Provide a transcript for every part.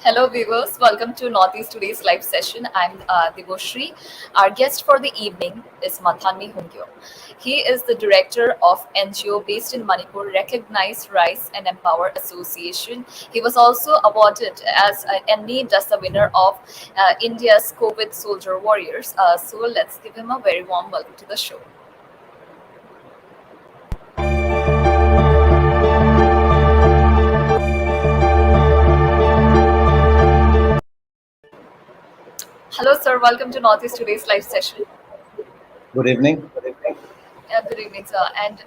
Hello, viewers. Welcome to Northeast Today's live session. I'm Devoshri. Our guest for the evening is Mathanmi Hungyo. He is the director of NGO based in Manipur, recognized Rise and Empower Association. He was also awarded as and named as the winner of India's COVID Soldier Warriors. So let's give him a very warm welcome to the show. Hello, sir. Welcome to Northeast Today's live session. Good evening. Good evening, sir, and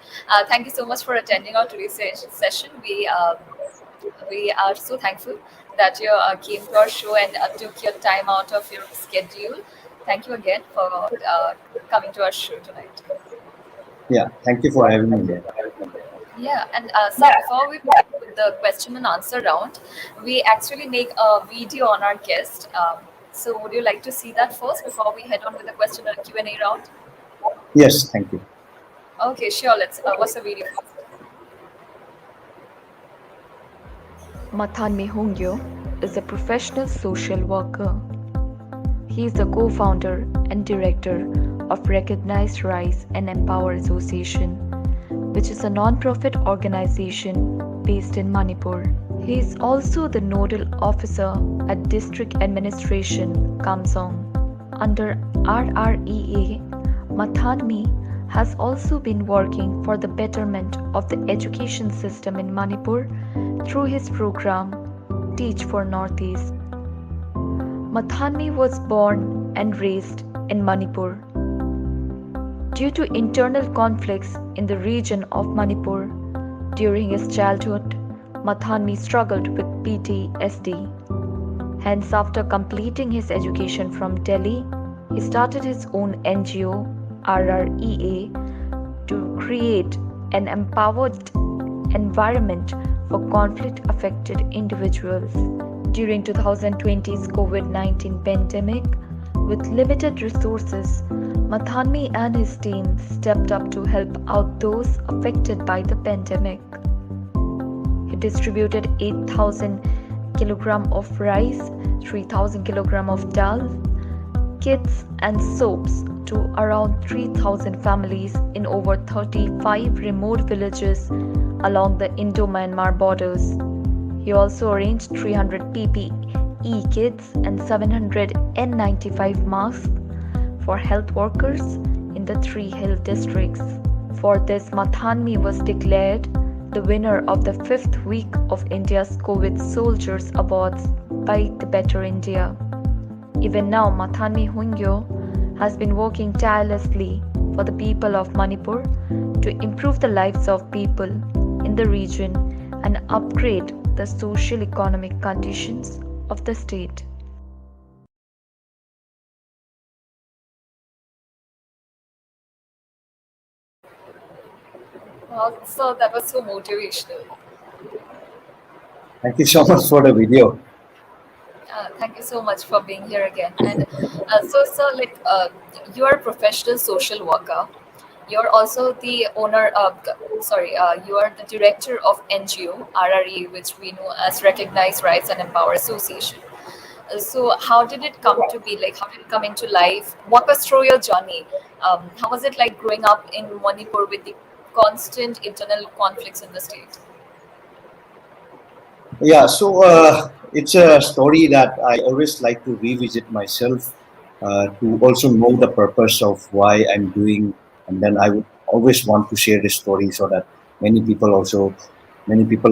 thank you so much for attending our today's session. We are so thankful that you came to our show and took your time out of your schedule. Thank you again for coming to our show tonight. Yeah, thank you for having me here. Yeah, and so before we begin with the question and answer round, we actually make a video on our guest. So would you like to see that first before we head on with the question and Q&A round? Yes, thank you. Okay, sure. Let's watch the video first. Mathanmi Hungyo is a professional social worker. He is the co-founder and director of Recognized Rise and Empower Association, which is a non-profit organization based in Manipur. He is also the Nodal Officer at District Administration Kamjong. Under RREA, Mathanmi has also been working for the betterment of the education system in Manipur through his program Teach for Northeast. Mathanmi was born and raised in Manipur. Due to internal conflicts in the region of Manipur during his childhood, Mathanmi struggled with PTSD. Hence, after completing his education from Delhi, he started his own NGO, RREA, to create an empowered environment for conflict-affected individuals. During 2020's COVID-19 pandemic, with limited resources, Mathanmi and his team stepped up to help out those affected by the pandemic. He distributed 8,000 kg of rice, 3,000 kg of dal, kits and soaps to around 3,000 families in over 35 remote villages along the Indo-Myanmar borders. He also arranged 300 PPE kits and 700 N95 masks for health workers in the three hill districts. For this, Mathanmi was declared the winner of the 5th week of India's COVID Soldiers Awards by the Better India. Even now, Mathanmi Hungyo has been working tirelessly for the people of Manipur to improve the lives of people in the region and upgrade the social-economic conditions of the state. So that was so motivational. Thank you so much for the video. Thank you so much for being here again. And you are a professional social worker. You're also the owner of, you are the director of NGO, RREA, which we know as Recognized Rights and Empower Association. So how did it come to be? Like, how did it come into life? Walk us through your journey. How was it like growing up in Manipur with the constant internal conflicts in the state? Yeah, so it's a story that I always like to revisit myself to also know the purpose of why I'm doing, and then I would always want to share this story so that many people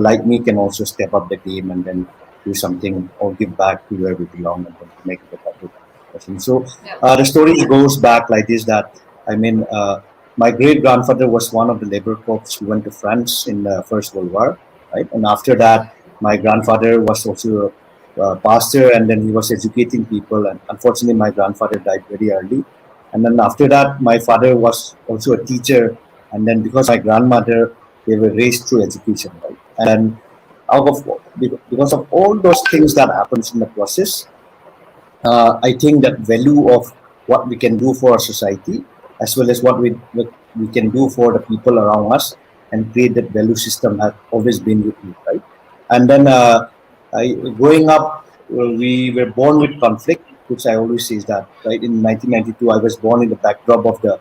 like me can also step up the game and then do something or give back to where we belong and then make it a better person. So the story goes back like this: that I mean, my great grandfather was one of the labor corps who went to France in the First World War, right? And after that, my grandfather was also a pastor, and then he was educating people. And unfortunately, my grandfather died very early. And then after that, my father was also a teacher. And then because my grandmother, they were raised through education, right? And because of all those things that happens in the process, I think that value of what we can do for our society, as well as what we can do for the people around us, and create that value system has always been with me, right? And then growing up we were born with conflict, which I always say is that, right? In 1992, I was born in the backdrop of the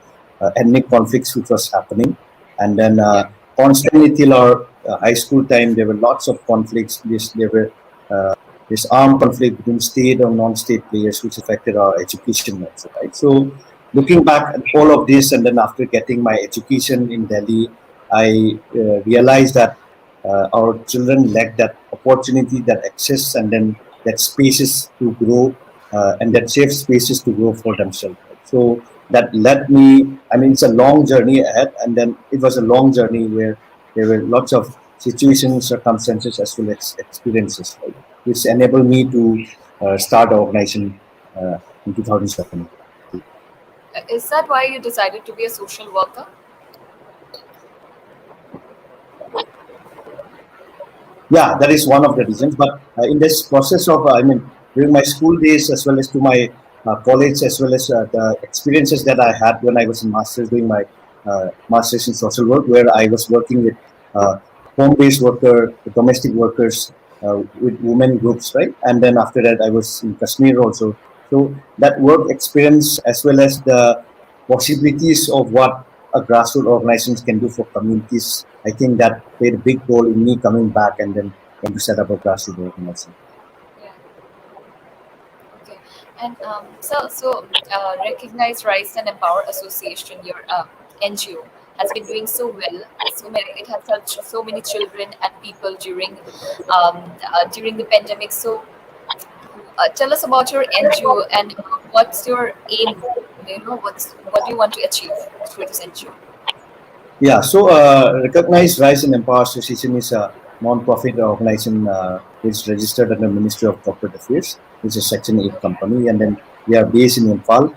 ethnic conflicts which was happening. And then Yeah. constantly till our high school time, there were lots of conflicts. There were this armed conflict between state or non-state players, which affected our education also, right? So looking back at all of this, and then after getting my education in Delhi, I realized that our children lack that opportunity, that access, and then that spaces to grow, and that safe spaces to grow for themselves. Right? So that led me. I mean, it's a long journey ahead, and then it was a long journey where there were lots of situations, circumstances, as well as experiences, right, which enabled me to start the organization in 2007. Is that why you decided to be a social worker? Yeah, that is one of the reasons. But in this process of, I mean, during my school days as well as to my college, as well as the experiences that I had when I was in masters, doing my masters in social work, where I was working with home-based worker, domestic workers, with women groups, right? And then after that, I was in Kashmir also. So that work experience, as well as the possibilities of what a grassroots organizations can do for communities, I think that played a big role in me coming back and then going to set up a grassroots organization. Yeah. Okay. And Recognize, Rise, and Empower Association, your NGO, has been doing so well. So many, it has helped so many children and people during the pandemic. So, tell us about your NGO and what's your aim. What do you want to achieve through this NGO? Yeah, so Recognize, Rise and Empower Association is a non-profit organization which is registered under Ministry of Corporate Affairs, which is a Section 8 company, and then we are based in Imphal.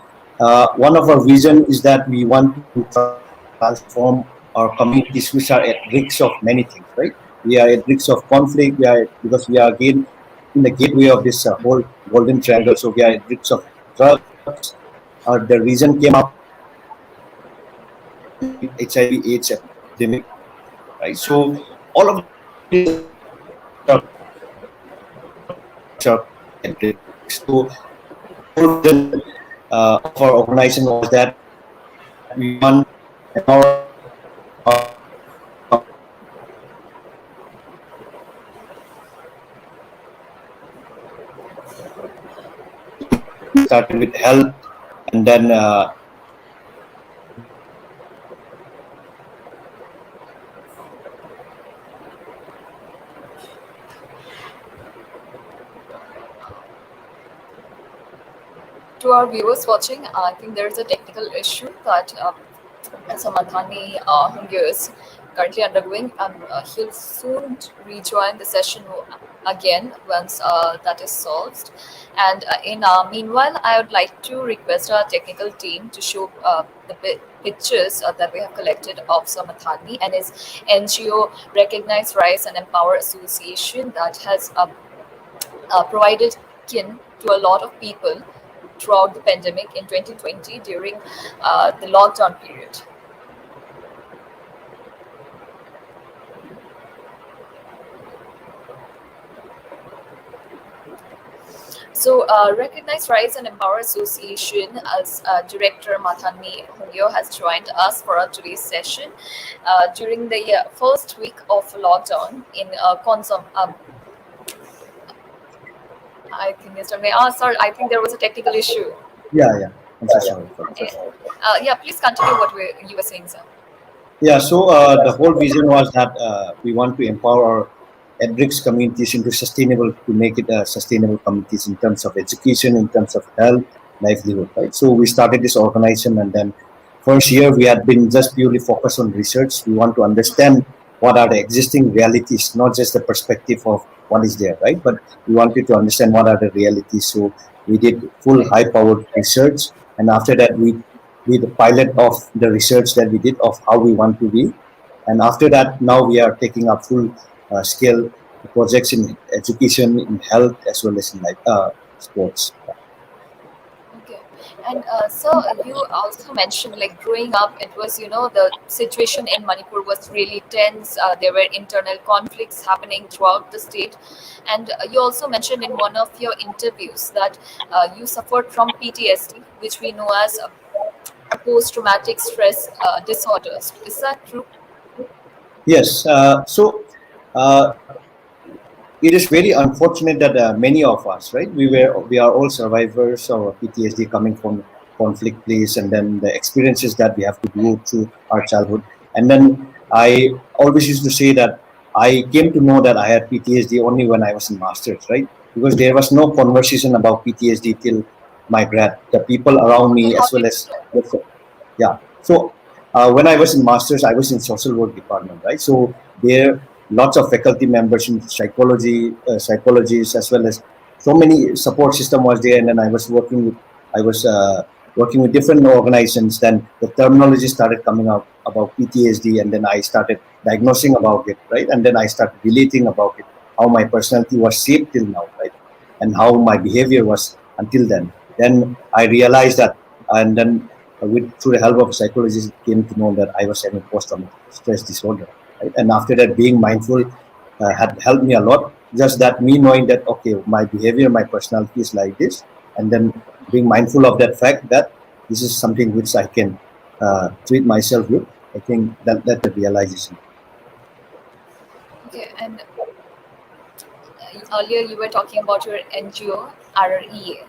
One of our vision is that we want to transform our communities which are at risk of many things, right? We are at risk of conflict, because we are again in the gateway of this whole golden triangle, so we are at risk of drugs. The reason came up HIV/AIDS epidemic, right? So all of these are at risk. So whole vision of our organization was that we want our started with health, and then To our viewers watching, I think there is a technical issue that Mathanmi Hungyo is currently undergoing, and he'll soon rejoin the session again once that is solved. And in meanwhile, I would like to request our technical team to show the pictures that we have collected of Sir Mathanmi and his NGO Recognize, Rise and Empower Association that has provided kin to a lot of people throughout the pandemic in 2020 during the lockdown period. So, Recognize, Rise and Empower Association as Director Mathanmi Hungyo has joined us for our today's session during the first week of lockdown in Consum. I think yesterday. Sorry, I think there was a technical issue. yeah, I'm so sorry for that. Yeah, please continue what you were saying, sir. Yeah, so the whole vision was that we want to empower our at-risk communities into sustainable, to make it sustainable communities in terms of education, in terms of health, livelihood, right? So we started this organization, and then first year we had been just purely focused on research. We want to understand what are the existing realities, not just the perspective of what is there, right? But we wanted to understand what are the realities. So we did full high-powered research, and after that we did the pilot of the research that we did of how we want to be. And after that, now we are taking up full scale projects in education, in health, as well as in sports. Okay. And so you also mentioned like growing up, it was, the situation in Manipur was really tense. There were internal conflicts happening throughout the state. And you also mentioned in one of your interviews that you suffered from PTSD, which we know as post traumatic stress disorders. Is that true? Yes. Uh, it is very unfortunate that many of us, right? We are all survivors of PTSD coming from conflict place, and then the experiences that we have to go through our childhood. And then I always used to say that I came to know that I had PTSD only when I was in masters, right? Because there was no conversation about PTSD till my grad. The people around Okay, me, how as did well you as know? yeah. So when I was in masters, I was in social work department, right? So there lots of faculty members in psychology, psychologists, as well as so many support system was there. And then I was working with different organizations. Then the terminology started coming out about PTSD, and then I started diagnosing about it, right? And then I started relating about it, how my personality was shaped till now, right? And how my behavior was until then. Then I realized that, and then through the help of a psychologist, came to know that I was having post-traumatic stress disorder. Right? And after that, being mindful had helped me a lot. Just that me knowing that okay, my behavior, my personality is like this, and then being mindful of that fact that this is something which I can treat myself with. I think that the realization. Okay, and earlier you were talking about your NGO, RREA.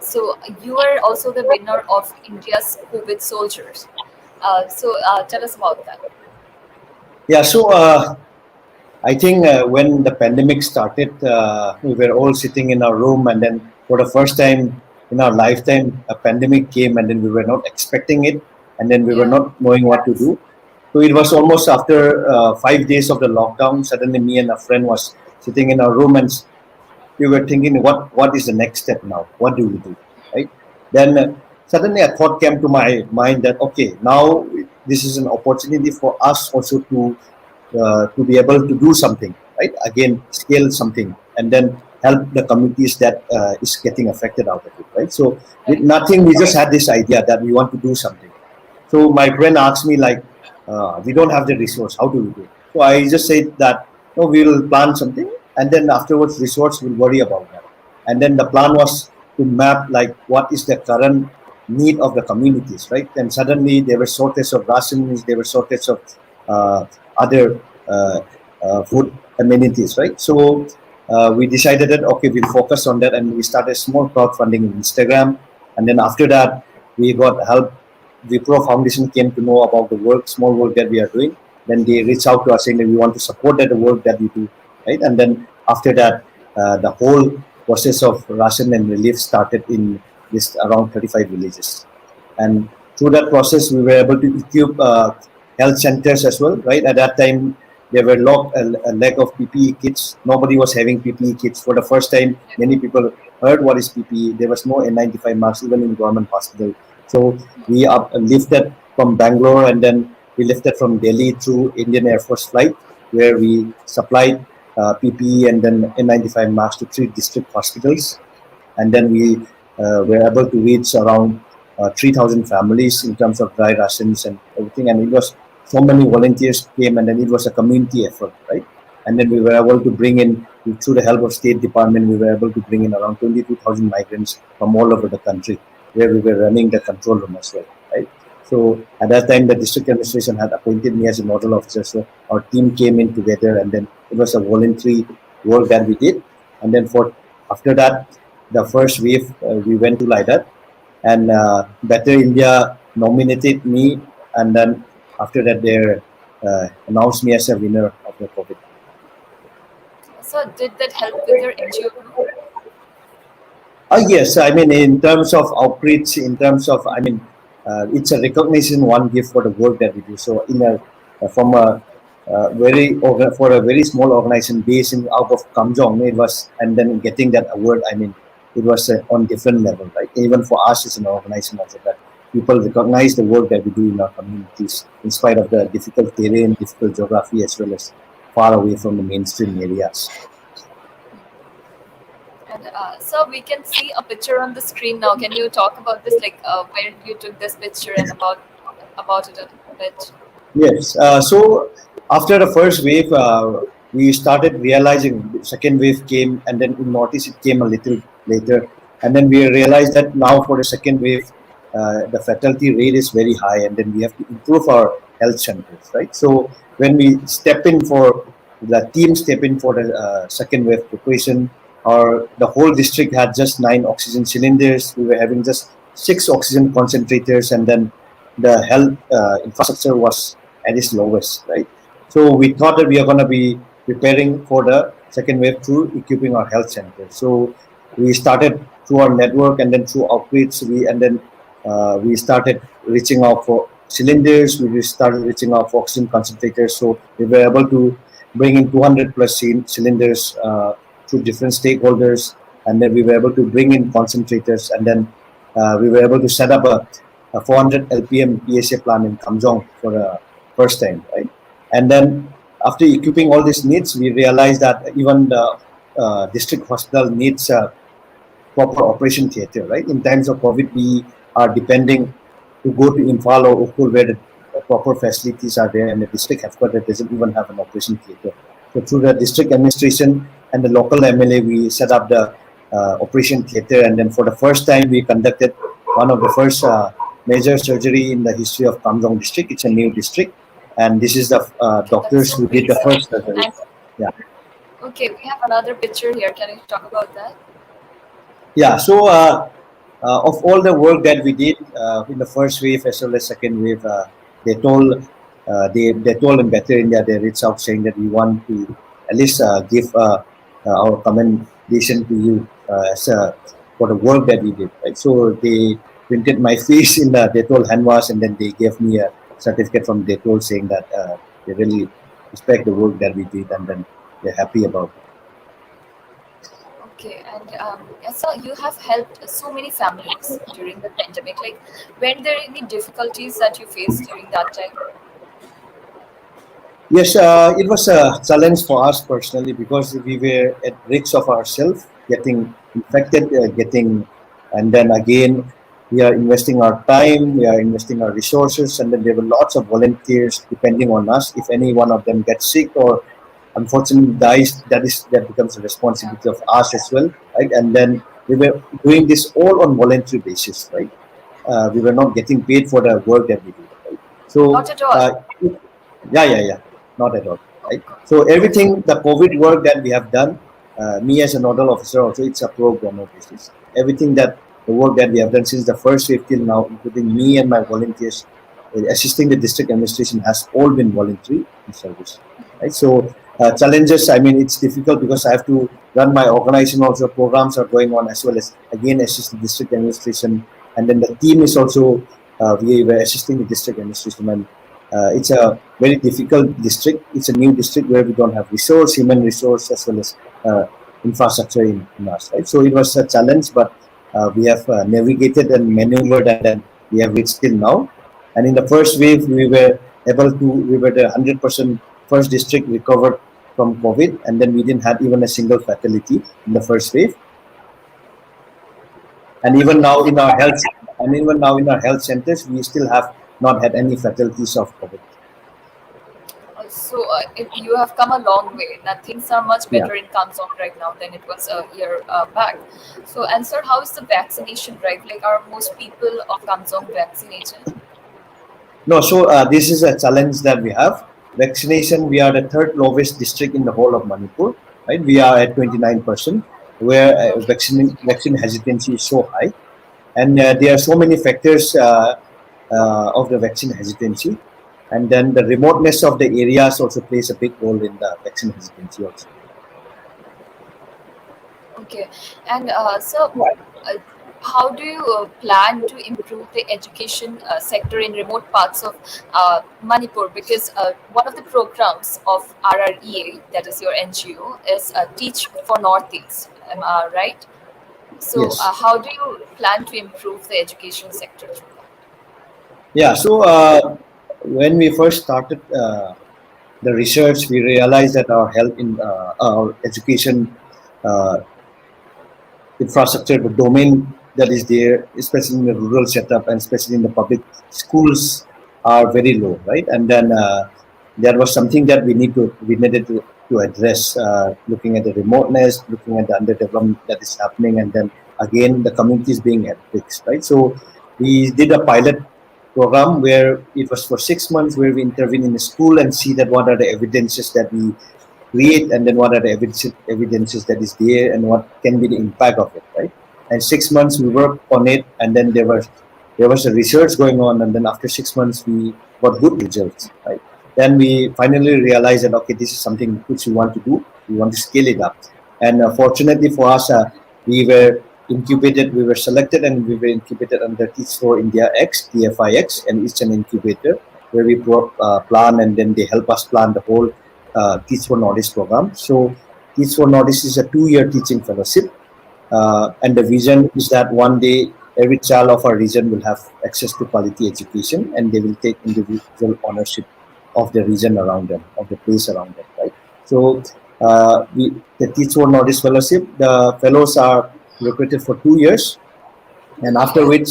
So you are also the winner of India's COVID Soldiers. So tell us about that. Yeah. So I think when the pandemic started, we were all sitting in our room, and then for the first time in our lifetime, a pandemic came, and then we were not expecting it, and then we were Yeah. not knowing what to do. So it was almost after 5 days of the lockdown. Suddenly, me and a friend was sitting in our room, and we were thinking, what is the next step now? What do we do, right? Then suddenly a thought came to my mind that okay, now this is an opportunity for us also to be able to do something, right? Again, scale something, and then help the communities that is getting affected out of it, right? So with Right. nothing, we just had this idea that we want to do something. So my friend asked me like, we don't have the resource. How do we do it? So I just said that no, we will plan something, and then afterwards, resource will worry about that. And then the plan was to map like what is the current need of the communities, right? And suddenly there were shortage of rations, there were shortage of uh, other food amenities, right? So we decided that okay, we'll focus on that, and we started small crowdfunding in Instagram, and then after that, we got help. The Pro Foundation came to know about the work, small work that we are doing. Then they reach out to us saying that we want to support that the work that we do, right? And then after that, the whole process of ration and relief started in this around 35 villages. And through that process, we were able to equip health centers as well, right? At that time, there were a lack of PPE kits. Nobody was having PPE kits. For the first time, many people heard what is PPE. There was no N95 masks even in government hospital. So we up lifted from Bangalore, and then we lifted from Delhi through Indian Air Force flight, where we supplied PPE and then N95 masks to 3 district hospitals. And then we were able to reach around 3,000 families in terms of dry rations and everything. And it was so many volunteers came, and then it was a community effort, right? And then we were able to bring in, through the help of State Department, we were able to bring in around 22,000 migrants from all over the country, where we were running the control room as well, right? So at that time, the district administration had appointed me as a nodal officer. So our team came in together, and then it was a voluntary work that we did. And then for after that, the first wave we went to like that, and Better India nominated me, and then after that they announced me as a winner of the COVID. So did that help with your NGO group? Yes, I mean in terms of outreach, in terms of it's a recognition one gives for the work that we do. So in a from a for a very small organization based in out of Kamjong, it was, and then getting that award. I mean, it was on different level, right? Even for us as an organization, also that people recognize the work that we do in our communities, in spite of the difficult terrain, difficult geography, as well as far away from the mainstream areas. And so we can see a picture on the screen now. Can you talk about this, like where you took this picture and about it a bit? Yes. So after the first wave, we started realizing the second wave came, and then in Northeast it came a little later, and then we realized that now for the second wave, the fatality rate is very high, and then we have to improve our health centers, right? So when we step in for the team step in for the second wave preparation, or the whole district had just 9 oxygen cylinders. We were having just 6 oxygen concentrators, and then the health infrastructure was at its lowest, right? So we thought that we are going to be preparing for the second wave through equipping our health centers. So we started through our network, and then through outreach, we started reaching out for cylinders. We started reaching out for oxygen concentrators. So we were able to bring in 200 plus cylinders through different stakeholders, and then we were able to bring in concentrators, and then we were able to set up a 400 LPM PSA plant in Kamjong for the first time, right? And then after equipping all these needs, we realized that even the district hospital needs a proper operation theatre, right? In times of COVID, we are depending to go to Imphal or Ukul where the proper facilities are there, and the district headquarters doesn't even have an operation theatre. So through the district administration and the local MLA, we set up the operation theatre, and then for the first time, we conducted one of the first major surgery in the history of Kamjong district. It's a new district, and this is the Okay, that's doctors so who did the amazing. first surgery. And Yeah. okay, we have another picture here. Can you talk about that? Yeah, so of all the work that we did in the first wave as well as second wave, they told they told in Better India, they reached out saying that we want to at least give our commendation to you for the work that we did. Right? So they printed my face in the Detol hand wash, and then they gave me a certificate from Detol saying that they really respect the work that we did, and then they're happy about it. Okay, and so you have helped so many families during the pandemic. Like, were there any difficulties that you faced during that time? Yes, it was a challenge for us personally because we were at risk of ourselves getting infected, and then again, we are investing our time, we are investing our resources, and then there were lots of volunteers depending on us. If any one of them gets sick or unfortunately dies, that becomes a Yeah, responsibility of us as well, right? And then we were doing this all on voluntary basis, right? We were not getting paid for the work that we did, right? So not at all. yeah, not at all, Oh right? God. So Okay. everything, the COVID work that we have done, me as a nodal officer also, it's a pro bono basis. Everything that the work that we have done since the first wave till now, including me and my volunteers assisting the district administration, has all been voluntary in service, right? So challenges, I mean, it's difficult because I have to run my organization also. Programs are going on as well as again assist the district administration, and then the team is also we were assisting the district administration, and it's a very difficult district. It's a new district where we don't have human resource as well as infrastructure in us, right? So it was a challenge, but we have navigated and maneuvered, and then we have reached till now. And in the first wave, we were the 100% first district recovered from COVID, and then we didn't have even a single fatality in the first wave. And even Okay, now and in our health, and even now in our health centers, we still have not had any fatalities of COVID. so you have come a long way. Now things are much Yeah. better in Kamsong right now than it was a year back. So, and sir, how is the vaccination drive? Like, are most people of Kamsong vaccinated? No, so this is a challenge that we have. Vaccination, we are the third lowest district in the whole of Manipur, right? We are at 29%, where Okay. vaccine hesitancy is so high. And there are so many factors of the vaccine hesitancy. And then the remoteness of the areas also plays a big role in the vaccine hesitancy also. Okay, and so uh, how do you plan to improve the education sector in remote parts of Manipur? Because one of the programs of RREA, that is your NGO, is Teach for Northeast. Am I right? So, Yes. how do you plan to improve the education sector through that? Yeah, so when we first started the research, we realized that our health in our education uh, infrastructure, the domain that is there, especially in the rural setup and especially in the public schools, are very low, right? And then that was something that we needed to address, looking at the remoteness, looking at the underdevelopment that is happening, and then again the communities being at risk, right? So we did a pilot program where it was for 6 months, where we intervene in the school and see that what are the evidences that we create, and then what are the evidences that is there, and what can be the impact of it, right? And 6 months we worked on it, and then there was a research going on, and then after 6 months we got good results, right? Then we finally realized that okay, this is something which we want to do. We want to scale it up, and fortunately for us, we were selected, and we were incubated under Teach for India X, TFIX, and it's an incubator where we plan, and then they help us plan the whole Teach for Northeast program. So Teach for Northeast is a 2-year teaching fellowship, and the vision is that one day every child of our region will have access to quality education, and they will take individual ownership of the region around them, of the place around them, right? So the Teach for Northeast fellowship, the fellows are recruited for 2 years, and after which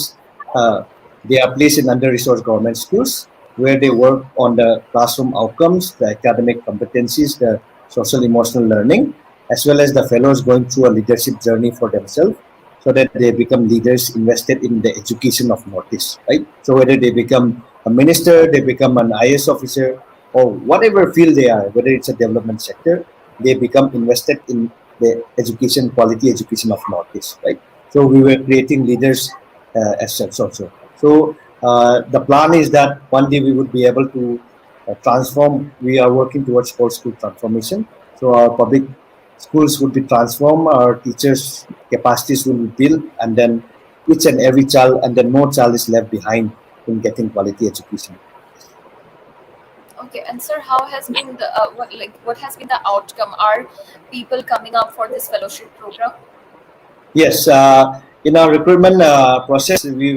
they are placed in under-resourced government schools, where they work on the classroom outcomes, the academic competencies, the social emotional learning, as well as the fellows going through a leadership journey for themselves, so that they become leaders invested in the education of Northeast, right? So whether they become a minister, they become an IS officer, or whatever field they are, whether it's a development sector, they become invested in the education, quality education of Northeast, right? So we were creating leaders as such also. So the plan is that one day we would be able to transform. We are working towards whole school transformation. So our public schools would be transformed, our teachers' capacities will be built, and then each and every child, and then no child is left behind in getting quality education. Okay, and sir, how has been the what has been the outcome? Are people coming up for this fellowship program? Yes, in our recruitment process, we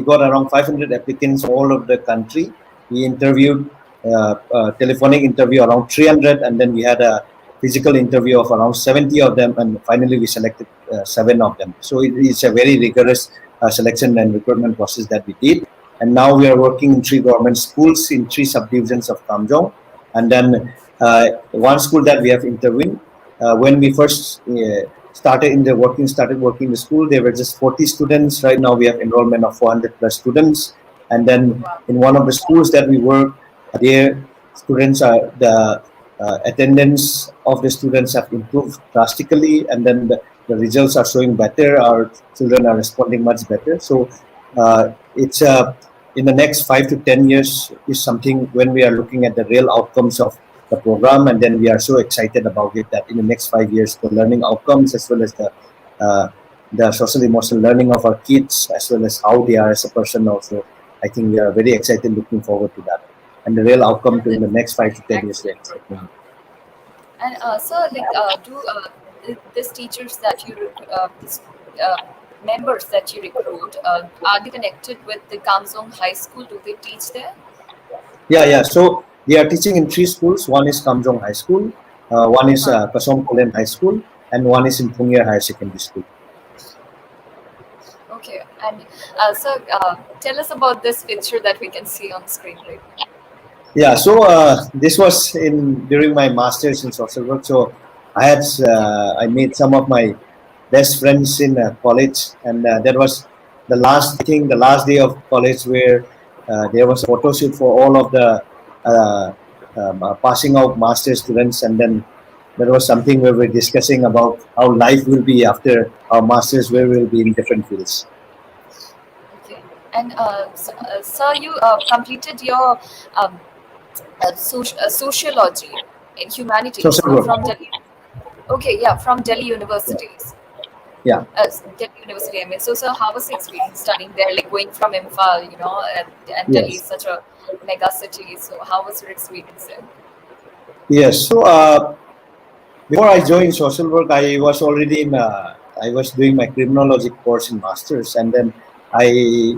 got around 500 applicants all over the country. We interviewed telephonic interview around 300, and then we had a physical interview of around 70 of them, and finally we selected 7 of them. So it's a very rigorous selection and recruitment process that we did. And now we are working in 3 government schools in 3 subdivisions of Kamjong, and then one school that we have interviewed. When we first started working in the school, there were just 40 students. Right now we have enrollment of 400 plus students. And then in one of the schools that we work, there students are the attendance of the students have improved drastically, and then the results are showing better. Our children are responding much better. So it's in the next 5 to 10 years is something when we are looking at the real outcomes of the program, and then we are so excited about it that in the next 5 years the learning outcomes, as well as the social emotional learning of our kids, as well as how they are as a person also, I think we are very excited, looking forward to that, and the real outcome in the next 5 to 10 years. And sir, do these teachers that you members that you recruit, are they connected with the Kamjong High School? Do they teach there? Yeah. So they are teaching in 3 schools. One is Kamjong High School, one is Kasom Kolen High School, and one is in Pungia Higher Secondary School. Okay, and sir, tell us about this picture that we can see on screen right now. Yeah, so this was during my master's in social work. So I made some of my best friends in college, and that was the last day of college, where there was a photo shoot for all of the passing out master students, and then there was something where we're discussing about how life will be after our masters, where we'll be in different fields. Okay, and sir, you completed your sociology in humanities from Delhi. Okay, yeah, from Delhi universities. Yeah. Delhi University. I mean, so sir, how was the experience studying there? Like going from Imphal, and Delhi is such a mega city. So how was your experience there? Yes. So before I joined social work, I was already I was doing my criminology course in masters, and then I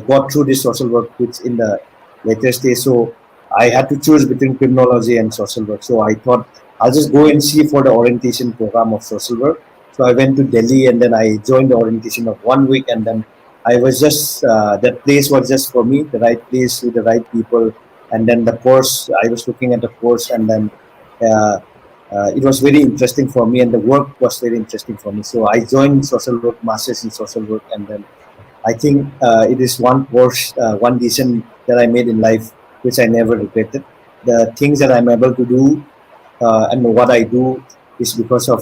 got through this social work which in the later stage. So I had to choose between criminology and social work. So I thought I'll just go and see for the orientation program of social work. So I went to Delhi, and then I joined the orientation of 1 week, and then I was just that place was just for me, the right place with the right people, and then the course. I was looking at the course, and then uh, it was very interesting for me, and the work was very interesting for me. So I joined social work, masters in social work, and then I think it is one course, one decision that I made in life which I never regretted. The things that I'm able to do and what I do is because of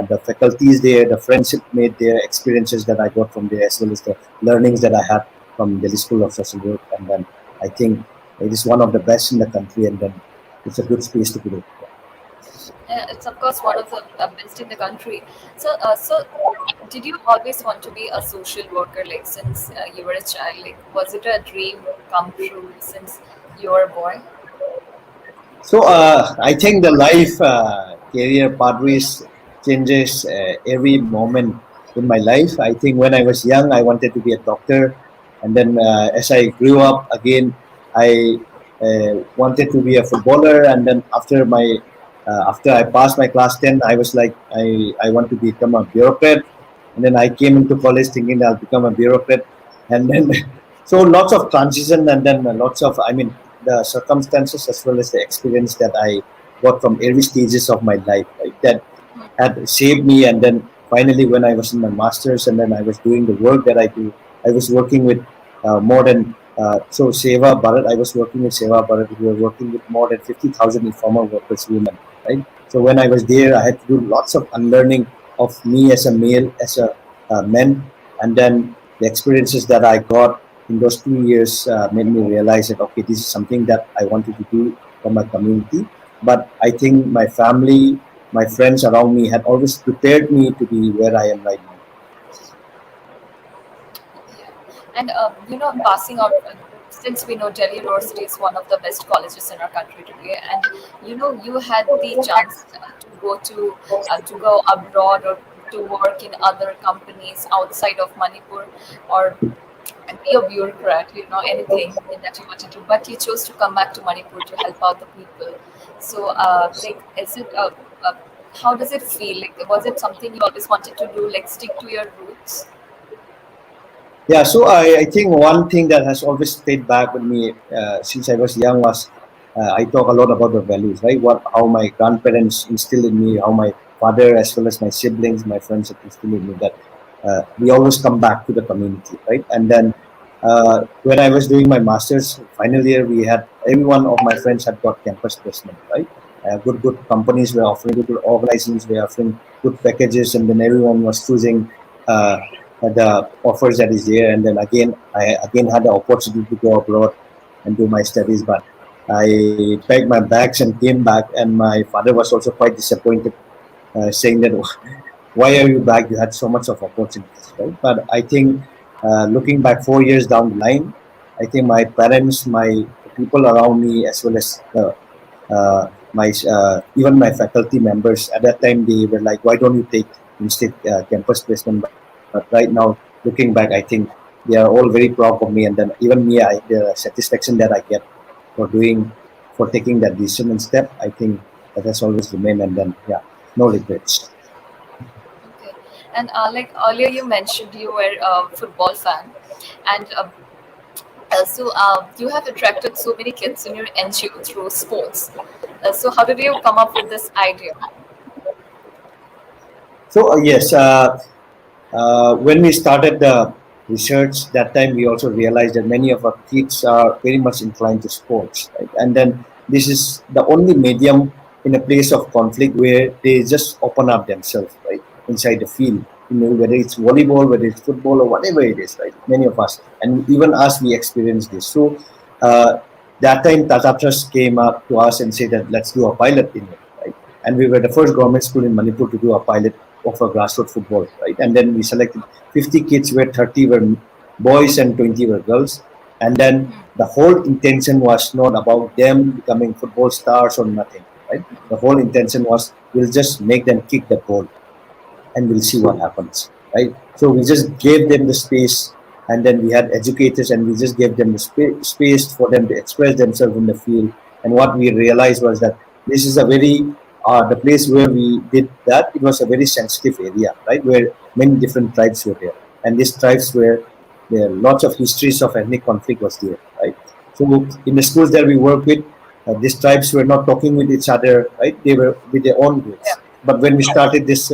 the faculties there, the friendship made there, experiences that I got from there, as well as the learnings that I had from Delhi School of Social Work. And then I think it is one of the best in the country, and then it's a good space to put it. It's of course one of the best in the country. So, did you always want to be a social worker, like since you were a child? Like, was it a dream come true since you were a boy? So I think the life career pathways changes every moment in my life. I think when I was young, I wanted to be a doctor, and then as I grew up again, I wanted to be a footballer. And then after I passed my class 10, I was like I want to become a bureaucrat, and then I came into college thinking I'll become a bureaucrat, and then so lots of transition, and then lots of the circumstances as well as the experience that I got from every stages of my life, right, that had shaped me. And then finally, when I was in my masters, and then I was doing the work that I do, I was working with more than so Seva Bharat. I was working with Seva Bharat. We were working with more than 50,000 informal workers, women, right? So when I was there, I had to do lots of unlearning of me as a male, as a man, and then the experiences that I got in those 2 years made me realize that okay, this is something that I wanted to do for my community. But I think my family, my friends around me had always prepared me to be where I am right now. Yeah. And passing out, since we know Delhi University is one of the best colleges in our country today, and you had the chance to go abroad or to work in other companies outside of Manipur, or be a bureaucrat, anything that you wanted to, but you chose to come back to Manipur to help out the people. So, like, is it how does it feel? Like, was it something you always wanted to do, like stick to your roots? Yeah, so I think one thing that has always stayed back with me since I was young was I talk a lot about the values, right? How my grandparents instilled in me, how my father as well as my siblings, my friends have instilled in me that we always come back to the community, right? And then when I was doing my masters final year, we had every one of my friends had got campus placement, right? Good companies were offering, good organizations were offering good packages, and then everyone was choosing the offers that is there. And then again, I again had the opportunity to go abroad and do my studies, but I packed my bags and came back, and my father was also quite disappointed, saying that why are you back? You had so much of opportunities, right? But I think looking back 4 years down the line, I think my parents, the people around me, as well as my even my faculty members at that time, they were like, why don't you take instead campus placement? But right now, looking back, I think they are all very proud of me, and then even me, the satisfaction that I get for taking that decision and step, I think that has always remained. And then yeah, no regrets. Okay. And like earlier, you mentioned you were a football fan, and you have attracted so many kids in your NGO through sports. So how did you come up with this idea? So yes, when we started the research that time, we also realized that many of our kids are very much inclined to sports, right? And then this is the only medium in a place of conflict where they just open up themselves, right, inside the field. Whether it's volleyball, whether it's football, or whatever it is, right? Many of us, and even us, we experienced this. So uh, that time, Tata Trust came up to us and said that let's do a pilot in it, right? And we were the first government school in Manipur to do a pilot of a grassroots football, right? And then we selected 50 kids, where 30 were boys and 20 were girls. And then the whole intention was not about them becoming football stars or nothing, right? The whole intention was we'll just make them kick the ball, and we'll see what happens, right? So we just gave them the space, and then we had educators, and we just gave them the space for them to express themselves in the field. And what we realized was that this is a very the place where we did that, it was a very sensitive area, right, where many different tribes were there, and these tribes were there. Lots of histories of ethnic conflict was there, right? So in the schools that we work with, these tribes were not talking with each other, right? They were with their own Yeah. groups. But when we started this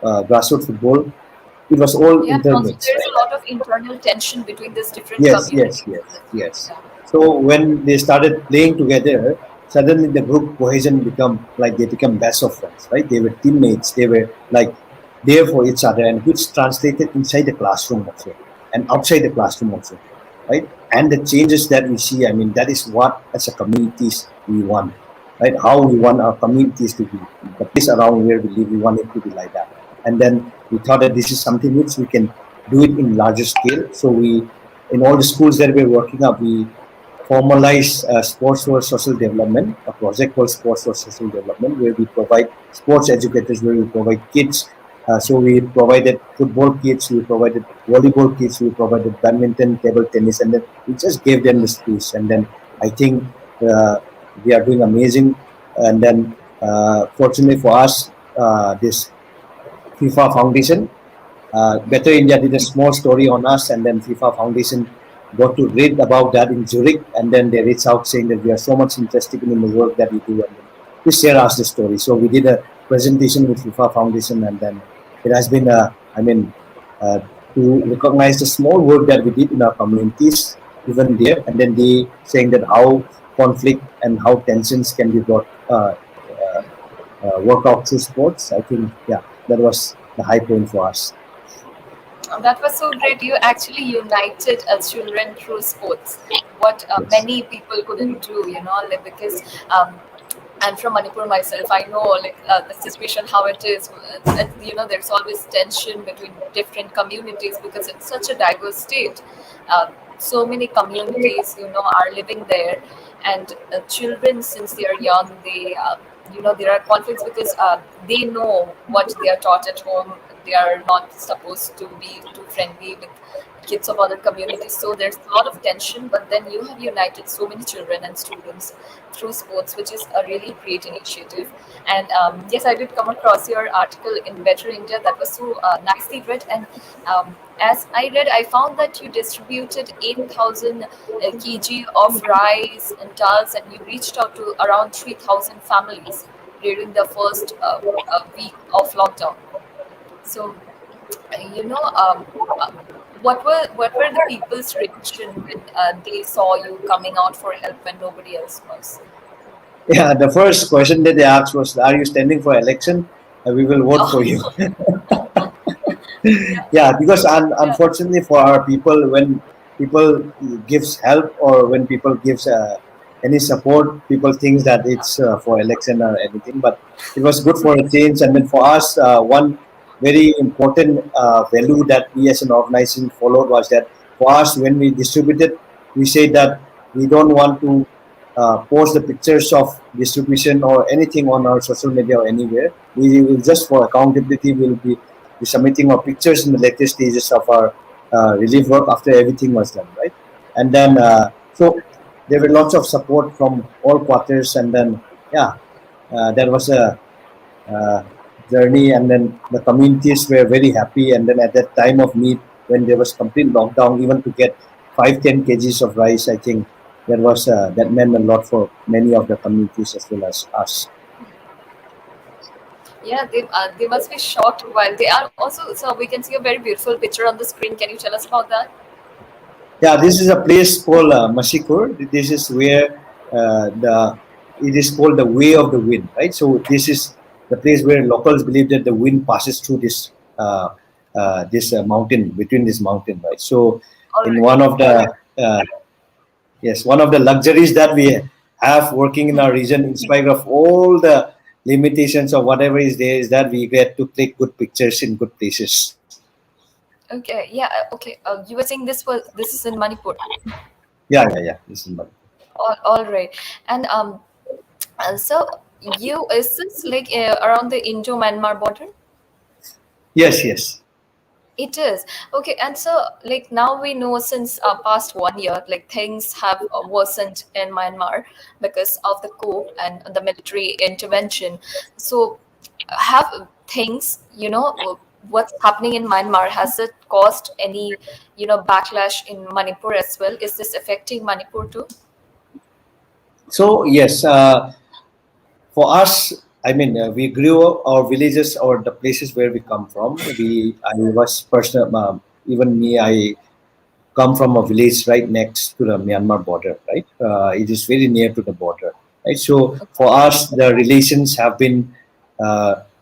grassroots football, it was all Yeah, and also intermixed, there is right? a lot of internal tension between these different Yes, yes, communities. yes, yes. Yeah. So when they started playing together, suddenly the group cohesion become like they become best of friends, right? They were teammates. They were like there for each other, and which translated inside the classroom also and outside the classroom also, right? And the changes that we see, I mean, that is what as a communities we want, right? How we want our communities to be, the place around where we live, we want it to be like that. And then we thought that this is something which we can do it in larger scale. So we, in all the schools that we're working up, we formalize sports for social development, a project called Sports for Social Development, where we provide sports educators, where we provide kids. So we provided football kits, we provided volleyball kits, we provided badminton, table tennis, and then we just gave them the space. And then I think they are doing amazing. And then fortunately for us, this FIFA Foundation. Better India did a small story on us, and then FIFA Foundation got to read about that in Zurich, and then they reached out saying that we are so much interested in the work that we do, and then please share us the story. So we did a presentation with FIFA Foundation, and then it has been, uh, to recognize the small work that we did in our communities, even there, and then they saying that how conflict and how tensions can be brought work out through sports. I think, yeah, that was the high point for us. That was so great. You actually united children through sports. What Yes. many people couldn't do, like, because I'm from Manipur myself. I know like the situation how it is. There's always tension between different communities because it's such a diverse state. So many communities, are living there, and children since they are young, there are conflicts because they know what they are taught at home. They are not supposed to be too friendly with kids of other communities. So there's a lot of tension, but then you have united so many children and students through sports, which is a really great initiative. And yes, I did come across your article in Better India. That was so nicely read. And as I read, I found that you distributed 8,000 kg of rice and dals, and you reached out to around 3,000 families during the first week of lockdown. So, you know, uh, what were the people's reaction when they saw you coming out for help when nobody else was? Yeah, the first question that they asked was, "Are you standing for election? We will vote for you." Oh, yeah, Yeah, because yeah, unfortunately for our people, when people gives help or when people gives any support, people think that it's for election or anything. But it was good for a change, and then for us, one very important value that we as an organization followed was that for us, when we distributed, we said that we don't want to post the pictures of distribution or anything on our social media or anywhere. We will just for accountability will be submitting our pictures in the later stages of our relief work after everything was done, right? And then so there were lots of support from all quarters, and then yeah, there was a uh, journey, and then the communities were very happy. And then at that time of need, when there was complete lockdown, even to get 5-10 kgs of rice, I think that meant a lot for many of the communities as well as us. yeah. They must be shocked while they are also. So we can see a very beautiful picture on the screen. Can you tell us about that? Yeah, this is a place called Masikur. This is where the it is called the way of the wind, right? So this is the place where locals believe that the wind passes through this mountain, between this mountain, right? So All in right. one of the yes, one of the luxuries that we have working in our region, in spite of all the limitations or whatever is there, is that we get to take good pictures in good places. Okay. Yeah. Okay. You were saying this is in Manipur. Yeah, yeah, yeah. This is All right. And so you is this like around the Indo-Myanmar border? yes, yes. It is. Okay, and so like now we know since past 1 year, like things have worsened in Myanmar because of the coup and the military intervention. So have things, what's happening in Myanmar, has it caused any, backlash in Manipur as well? Is this affecting Manipur too? So yes, for us, I mean, we grew up our villages or the places where we come from. I was personal, even me, I come from a village right next to the Myanmar border, right? It is very near to the border, right? So for us, the relations have been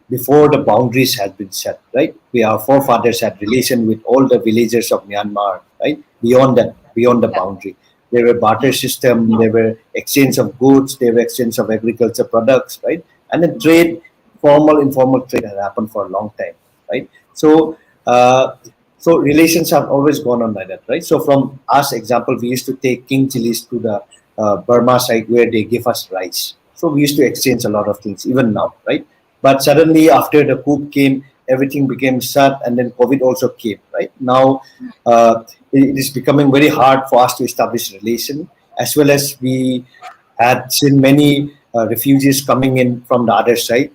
before the boundaries had been set, right? Our forefathers had relation with all the villagers of Myanmar, right? Beyond that, beyond the Yeah. boundary. There were barter system, there were exchange of goods, there were exchange of agriculture products, right? And then trade, formal, informal trade had happened for a long time, right? So uh, so relations have always gone on like that, right? So from us, example, we used to take king chilies to the Burma side where they give us rice. So we used to exchange a lot of things, even now, right? But suddenly after the coup came, everything became shut, and then COVID also came, right? Now it is becoming very hard for us to establish relation, as well as we had seen many refugees coming in from the other side.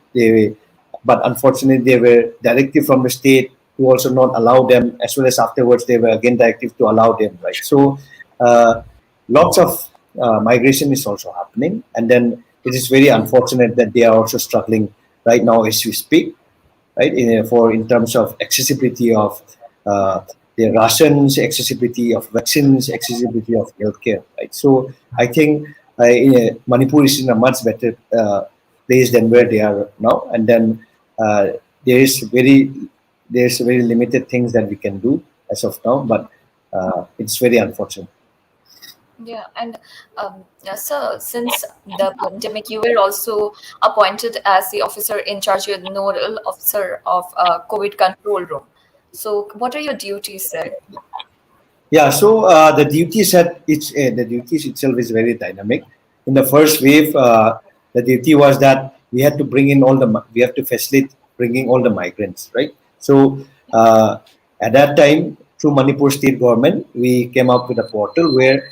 But unfortunately, they were directive from the state to also not allow them, as well as afterwards they were again directive to allow them, right? So uh, lots of migration is also happening, and then it is very unfortunate that they are also struggling right now as we speak, right? In terms of accessibility of uh, the rations, accessibility of vaccines, accessibility of healthcare, right? So I think Manipur is in a much better place than where they are now, and then uh, there is very there's very limited things that we can do as of now, but it's very unfortunate. Yeah, and yeah, so since the pandemic, you were also appointed as the officer in charge, of the Nodal Officer of COVID control room. So, what are your duties there? Yeah, so the duties itself is very dynamic. In the first wave, the duty was that we had to bring in we have to facilitate bringing all the migrants, right? So at that time, through Manipur state government, we came up with a portal where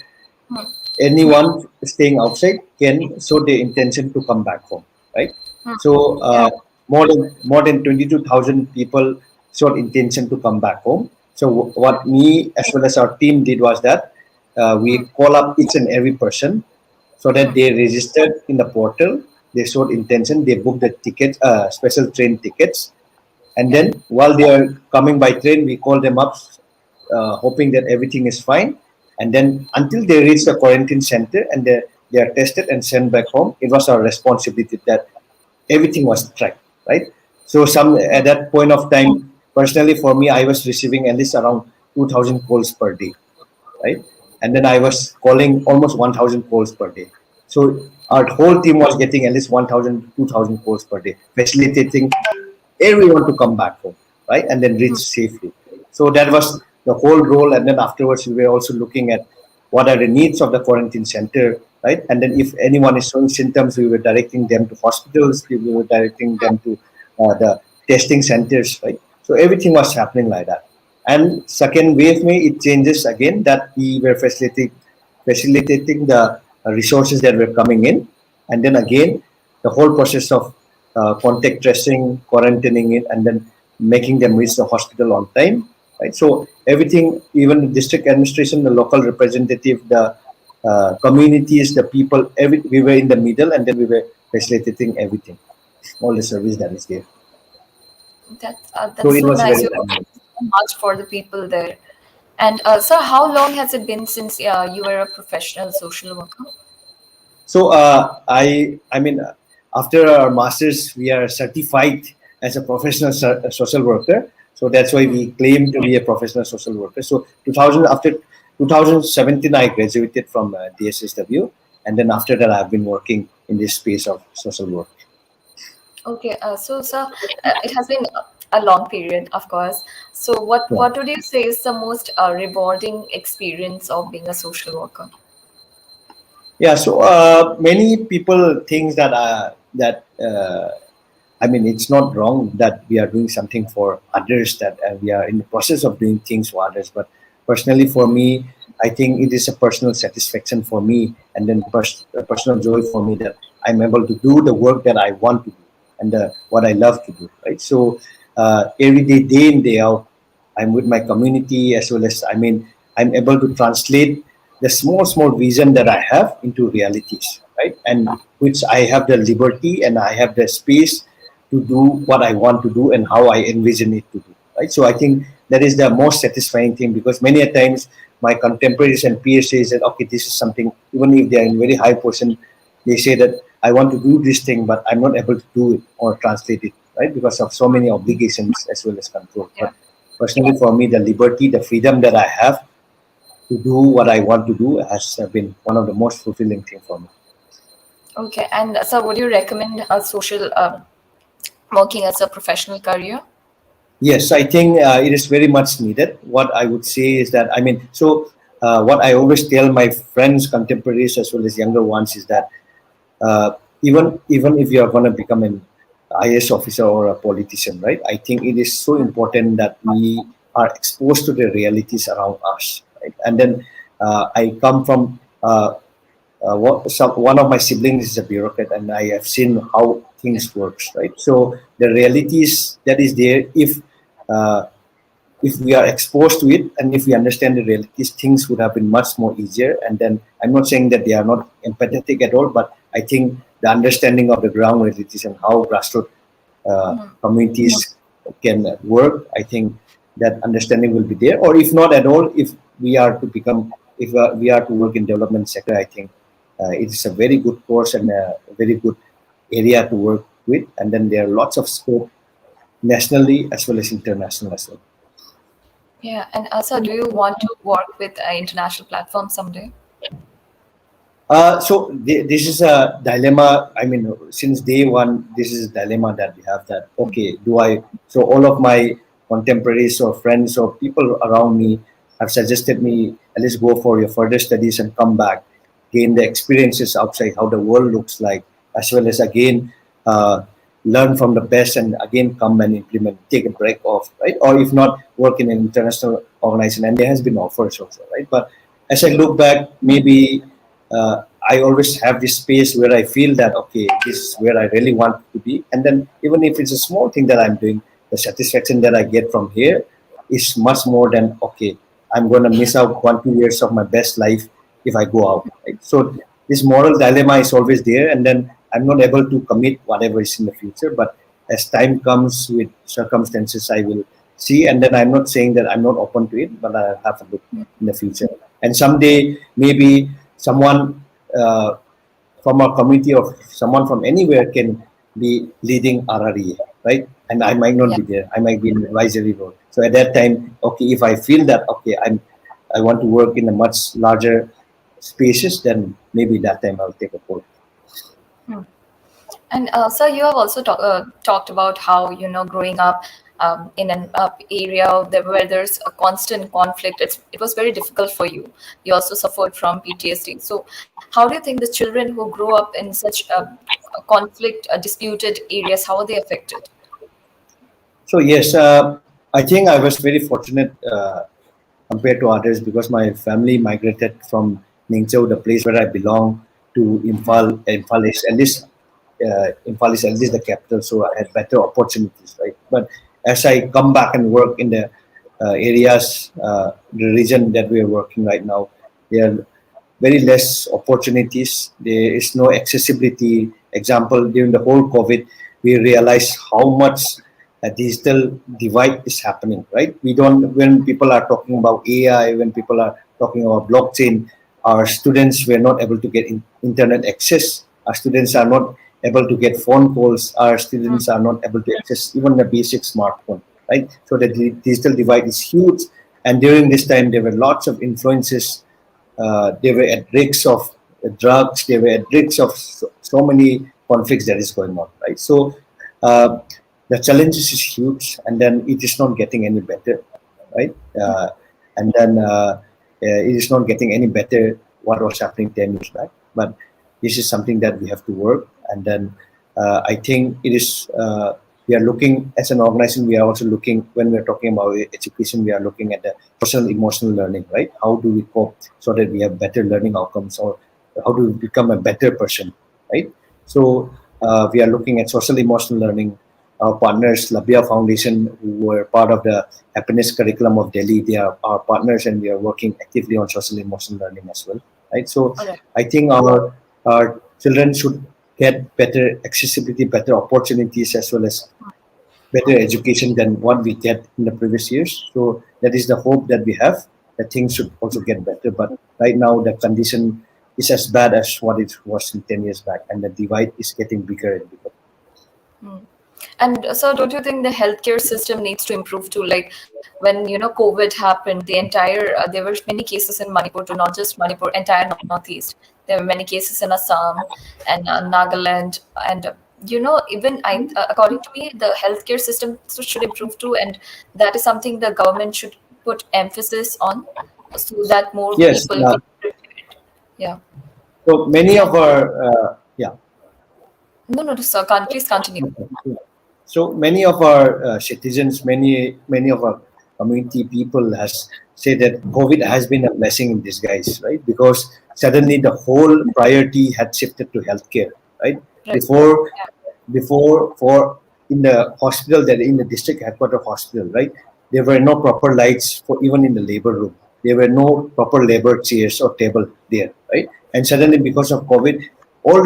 Hmm. anyone staying outside can show their intention to come back home, right? Hmm. So Yeah. more than 22,000 people showed intention to come back home. So what me as well as our team did was that we call up each and every person so that they registered in the portal. They showed intention. They booked the tickets, special train tickets, and Yeah. then while they are coming by train, we call them up, hoping that everything is fine. And then until they reach the quarantine center and they are tested and sent back home, it was our responsibility that everything was tracked, right? So some at that point of time, personally for me, I was receiving at least around 2,000 calls per day, right? And then I was calling almost 1,000 calls per day. So our whole team was getting at least 1,000, 2,000 calls per day, facilitating everyone to come back home, right? And then reach safely. So that was the whole role. And then afterwards, we were also looking at what are the needs of the quarantine center, right? And then if anyone is showing symptoms, we were directing them to hospitals, we were directing them to the testing centers, right? So everything was happening like that. And second wave, May it changes again that we were facilitating the resources that were coming in, and then again the whole process of contact tracing, quarantining it, and then making them reach the hospital on time. Right. So everything, even the district administration, the local representative, the communities, the people, we were in the middle, and then we were facilitating everything, all the service that is there. So That's it so was nice. very You're dynamic. doing so much for the people there. And so, how long has it been since you were a professional social worker? So I mean, after our masters, we are certified as a professional social worker. So that's why we claim to be a professional social worker. So 2000 after 2017, I graduated from DSSW, and then after that, I've been working in this space of social work. Okay, so it has been a long period, of course. So, what Yeah. what would you say is the most rewarding experience of being a social worker? Yeah. So many people think that I mean, it's not wrong that we are doing something for others, that we are in the process of doing things for others. But personally, for me, I think it is a personal satisfaction for me, and then a personal joy for me that I'm able to do the work that I want to do and what I love to do. Right. So every day, day in day out, I'm with my community, as well as, I mean, I'm able to translate the small vision that I have into realities, right? And which I have the liberty and I have the space to do what I want to do and how I envision it to do, right? So I think that is the most satisfying thing, because many a times my contemporaries and peers say that, okay, this is something, even if they are in very high position, they say that I want to do this thing, but I'm not able to do it or translate it, right? Because of so many obligations as well as control. Yeah. But personally, for me, the liberty, the freedom that I have to do what I want to do has been one of the most fulfilling things for me. Okay. And so, would you recommend a social working as a professional career? Yes, I think it is very much needed. What I would say is that, I mean, so what I always tell my friends, contemporaries, as well as younger ones, is that even if you are going to become an IS officer or a politician, right? I think it is so important that we are exposed to the realities around us, right? And then I come from one of my siblings is a bureaucrat, and I have seen how things works, right? So the realities that is there, uh, if we are exposed to it and if we understand the realities, things would have been much more easier. And then I'm not saying that they are not empathetic at all, but I think the understanding of the ground realities and how grassroots communities can work, I think that understanding will be there. Or if not at all, if we are to become, if we are to work in development sector, I think it is a very good course and a very good area to work with. And then there are lots of scope nationally as well as international as well. Yeah. And also, do you want to work with an international platform someday? This is a dilemma. I mean, since day one, this is a dilemma that we have. That, okay, do I? So all of my contemporaries or friends or people around me have suggested me, at least go for your further studies and come back, gain the experiences outside, how the world looks like, as well as again uh, learn from the best, and again come and implement, take a break off, right? Or if not, work in an international organization. And there has been offers also, right? But as I look back, maybe I always have this space where I feel that, okay, this is where I really want to be. And then even if it's a small thing that I'm doing, the satisfaction that I get from here is much more than, okay, I'm going to miss out 1 2 years of my best life if I go out, right? So this moral dilemma is always there, and then I'm not able to commit whatever is in the future. But as time comes with circumstances, I will see. And then I'm not saying that I'm not open to it, but I'll have a look in the future. And someday, maybe someone from a community of someone from anywhere can be leading RREA, right? And I might not Yeah. be there. I might be in an advisory role. So at that time, okay, if I feel that, okay, I want to work in a much larger spaces, then maybe that time I'll take a call. And so you have also talked about how, growing up in an area where there's a constant conflict, it was very difficult for you. You also suffered from PTSD. So how do you think the children who grow up in such conflict, disputed areas, how are they affected? So yes, I think I was very fortunate compared to others, because my family migrated from Ningzhou, the place where I belong, to Imphal. Imphal is at least the capital, so I had better opportunities, right? But as I come back and work in the areas, the region that we are working right now, there are very less opportunities. There is no accessibility. Example, during the whole COVID, we realized how much a digital divide is happening, right? We don't, when people are talking about AI, when people are talking about blockchain, our students were not able to get internet access. Our students are not able to get phone calls. Our students are not able to access even the basic smartphone, right? So the digital divide is huge. And during this time, there were lots of influences. They were at risk of drugs. They were at risk of so many conflicts that is going on, right? So uh, the challenges is huge, and then it is not getting any better, right? And then it is not getting any better what was happening 10 years back. But this is something that we have to work, and then I think it is. We are looking as an organization. We are also looking when we are talking about education. We are looking at the social emotional learning, right? How do we cope so that we have better learning outcomes, or how do we become a better person, right? So we are looking at social emotional learning. Our partners, Labia Foundation, who were part of the happiness curriculum of Delhi, they are our partners, and we are working actively on social emotional learning as well, right? So All right. I think our children should get better accessibility, better opportunities, as well as better education than what we get in the previous years. So that is the hope that we have, that things should also get better. But right now, the condition is as bad as what it was in 10 years back, and the divide is getting bigger and bigger. And so, don't you think the healthcare system needs to improve too? Like when COVID happened, the entire there were many cases in Manipur, to not just Manipur, entire Northeast. There were many cases in Assam and Nagaland, and even according to me, the healthcare system should improve too, and that is something the government should put emphasis on, so that more Yes. people get prepared. Yeah. So many of our yeah. No, sir. Please continue. So many of our citizens, many of our community people has said that COVID has been a blessing in disguise, right? Because suddenly the whole priority had shifted to healthcare, right? Right. Before, for in the hospital, that in the district headquarter hospital, right? There were no proper lights for even in the labor room. There were no proper labor chairs or table there, right? And suddenly, because of COVID, all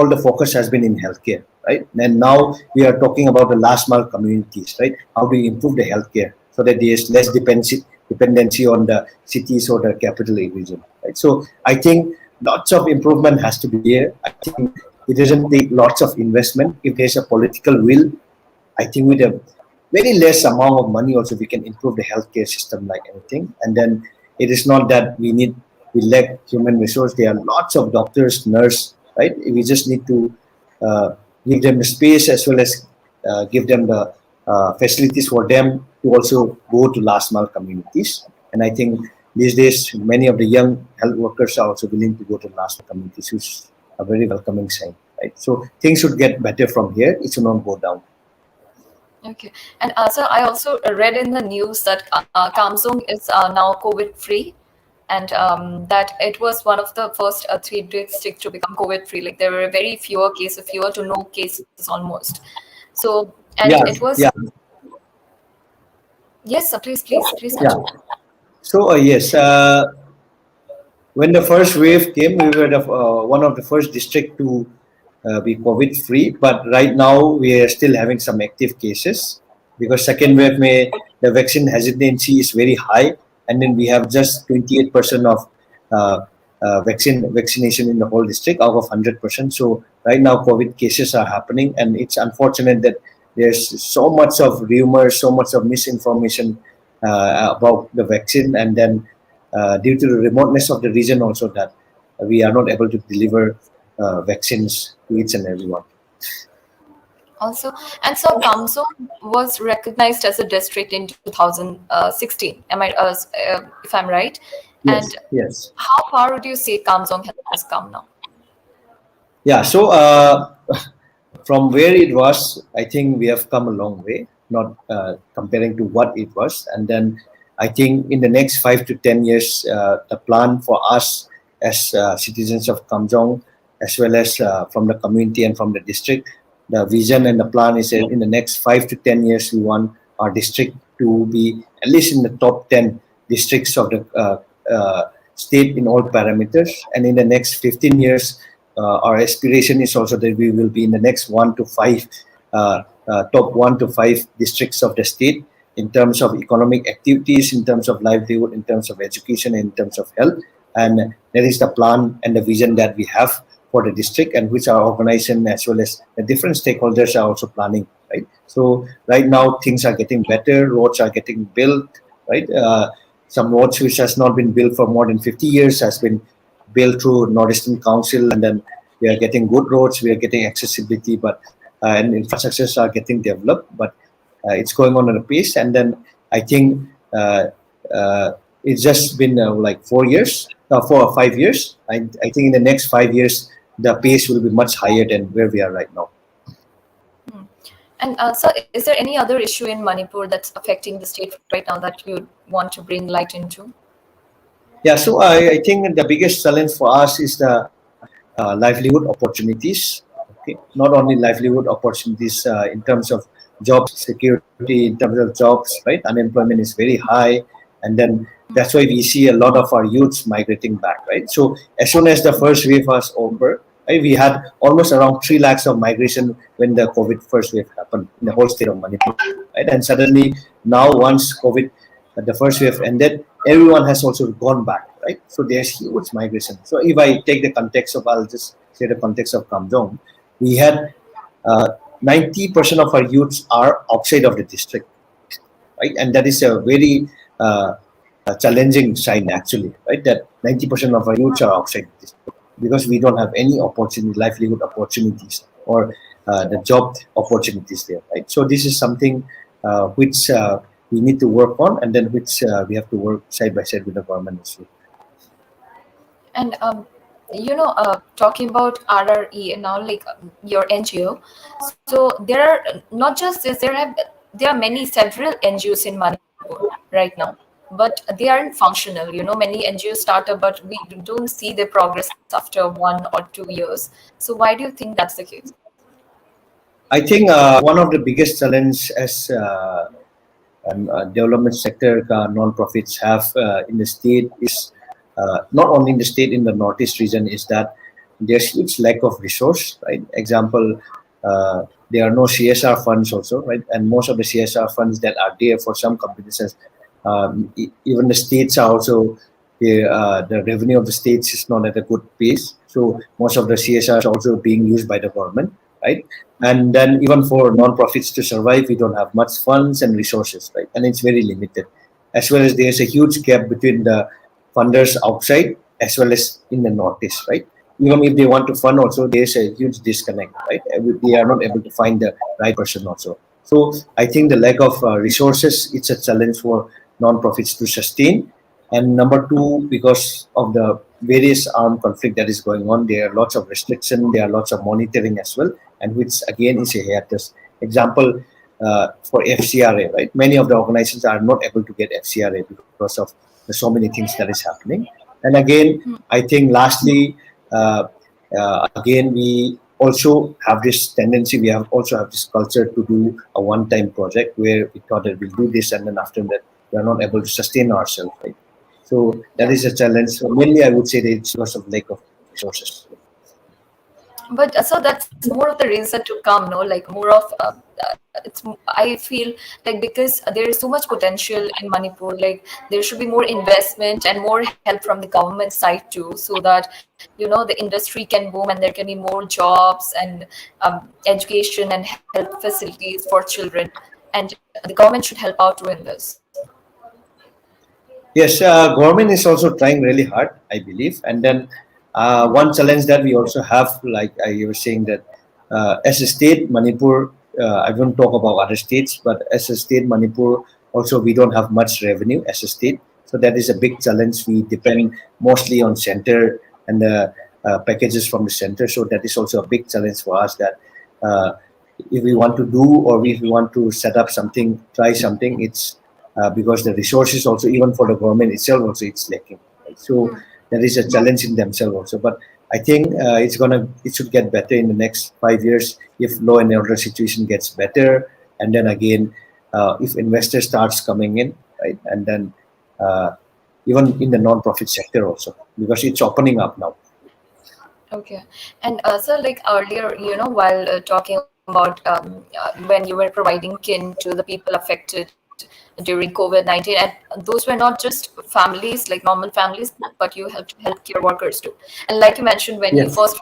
the focus has been in healthcare, right? And now we are talking about the last mile communities, right? How do we improve the healthcare so that there is less dependency on the cities or the capital region, right? So I think lots of improvement has to be there. I think it doesn't take lots of investment. If there's a political will, I think with a very less amount of money also we can improve the healthcare system like anything. And then it is not that we lack human resource. There are lots of doctors, nurse, right? We just need to uh, give them the space, as well as give them the facilities for them to also go to last mile communities. And I think these days many of the young health workers are also willing to go to last mile communities, which is a very welcoming sign, right? So things should get better from here. It should not go down. Okay. And so I also read in the news that Kamjong is now COVID free, and that it was one of the first three districts to become COVID free. Like there were very fewer cases, fewer to no cases almost. So, and Yeah, it was, yeah, yes, please yeah. continue. So yes, when the first wave came, we were one of the first district to be COVID free. But right now we are still having some active cases, because second wave the vaccine hesitancy is very high, and then we have just 28% of uh, vaccination in the whole district out of 100%. So right now COVID cases are happening, and it's unfortunate that there's so much of rumors, so much of misinformation about the vaccine, and then due to the remoteness of the region also, that we are not able to deliver vaccines to each and everyone. Also, and so Kamjong was recognized as a district in 2016. Am I, if I'm right? Yes, And yes. how far would you say Kamjong has come now? Yeah, so from where it was, I think we have come a long way, not comparing to what it was. And then I think in the next 5 to 10 years, the plan for us as citizens of Kamjong, as well as from the community and from the district, the vision and the plan is that in the next 5 to 10 years, we want our district to be at least in the top 10 districts of the state in all parameters. And in the next 15 years, our aspiration is also that we will be in the next 1 to 5 top 1 to 5 districts of the state in terms of economic activities, in terms of livelihood, in terms of education, in terms of health. And that is the plan and the vision that we have for the district, and which our organization as well as the different stakeholders are also planning, right? So right now things are getting better, roads are getting built, right? Some roads which has not been built for more than 50 years has been built through Northeastern Council, and then we are getting good roads, we are getting accessibility, but and infrastructures are getting developed, but it's going on at a pace. And then I think it's just been like 4 or 5 years. I think in the next 5 years the pace will be much higher than where we are right now. And so, is there any other issue in Manipur that's affecting the state right now that you want to bring light into? Yeah, so I think the biggest challenge for us is the livelihood opportunities. Okay, not only livelihood opportunities in terms of job security, in terms of jobs, right? Unemployment is very high, and then that's why we see a lot of our youths migrating back, right? So as soon as the first wave was over, right, we had almost around 3 lakhs of migration when the COVID first wave happened in the whole state of Manipur, right? And suddenly now once COVID, the first wave ended, everyone has also gone back, right? So there's huge migration. So if I take the context of, I'll just say the context of Kamjong, we had 90% of our youths are outside of the district, right? And that is a very challenging sign actually, right? That 90% of our youths are outside the district because we don't have any opportunity, livelihood opportunities or the job opportunities there, right? So this is something which we need to work on, and then which we have to work side by side with the government as well. And talking about RREA now, like your NGO, so there are not just this. There are many several NGOs in Manipur right now, but they aren't functional. Many NGOs start up, but we don't see their progress after 1 or 2 years. So why do you think that's the case? I think one of the biggest challenge as development sector non-profits have in the state is not only in the state, in the northeast region, is that there's huge lack of resource, right? Example, there are no CSR funds also, right? And most of the CSR funds that are there for some competitions, even the states are also, the revenue of the states is not at a good pace. So most of the CSR is also being used by the government, right? And then even for non-profits to survive, we don't have much funds and resources, right? And it's very limited. As well as there's a huge gap between the funders outside as well as in the northeast, right? Even if they want to fund also, there's a huge disconnect, right? They are not able to find the right person also. So I think the lack of resources, it's a challenge for non-profits to sustain. And number two, because of the various armed conflict that is going on, there are lots of restriction, there are lots of monitoring as well, and which again is a hiatus. Example, for FCRA, right? Many of the organizations are not able to get FCRA because of so many things that is happening. And again, I think lastly, again, we also have this tendency, we have also have this culture to do a one-time project where we thought that we'll do this and then after that we are not able to sustain ourselves, right? So that is a challenge. So mainly I would say that it's because of lack of resources. But so that's more of the reason to come, no? Like more of it's. I feel like because there is so much potential in Manipur, like there should be more investment and more help from the government side too, so that the industry can boom and there can be more jobs and education and health facilities for children, and the government should help out too in this. Yes, government is also trying really hard, I believe. And then one challenge that we also have, like I was saying, that as a state, Manipur, I won't talk about other states, but as a state, Manipur, also we don't have much revenue as a state. So that is a big challenge. We depend mostly on center and the packages from the center. So that is also a big challenge for us that if we want to do or if we want to set up something, try something, it's because the resources also, even for the government itself also, it's lacking. Right? So there is a challenge in themselves also. But I think it should get better in the next 5 years if law and order situation gets better, and then again if investors starts coming in, right, and then even in the non-profit sector also, because it's opening up now. Okay. And so, like earlier, while talking about when you were providing kin to the people affected during COVID-19, and those were not just families, like normal families, but you helped healthcare workers too. And like you mentioned, when you Yes. first,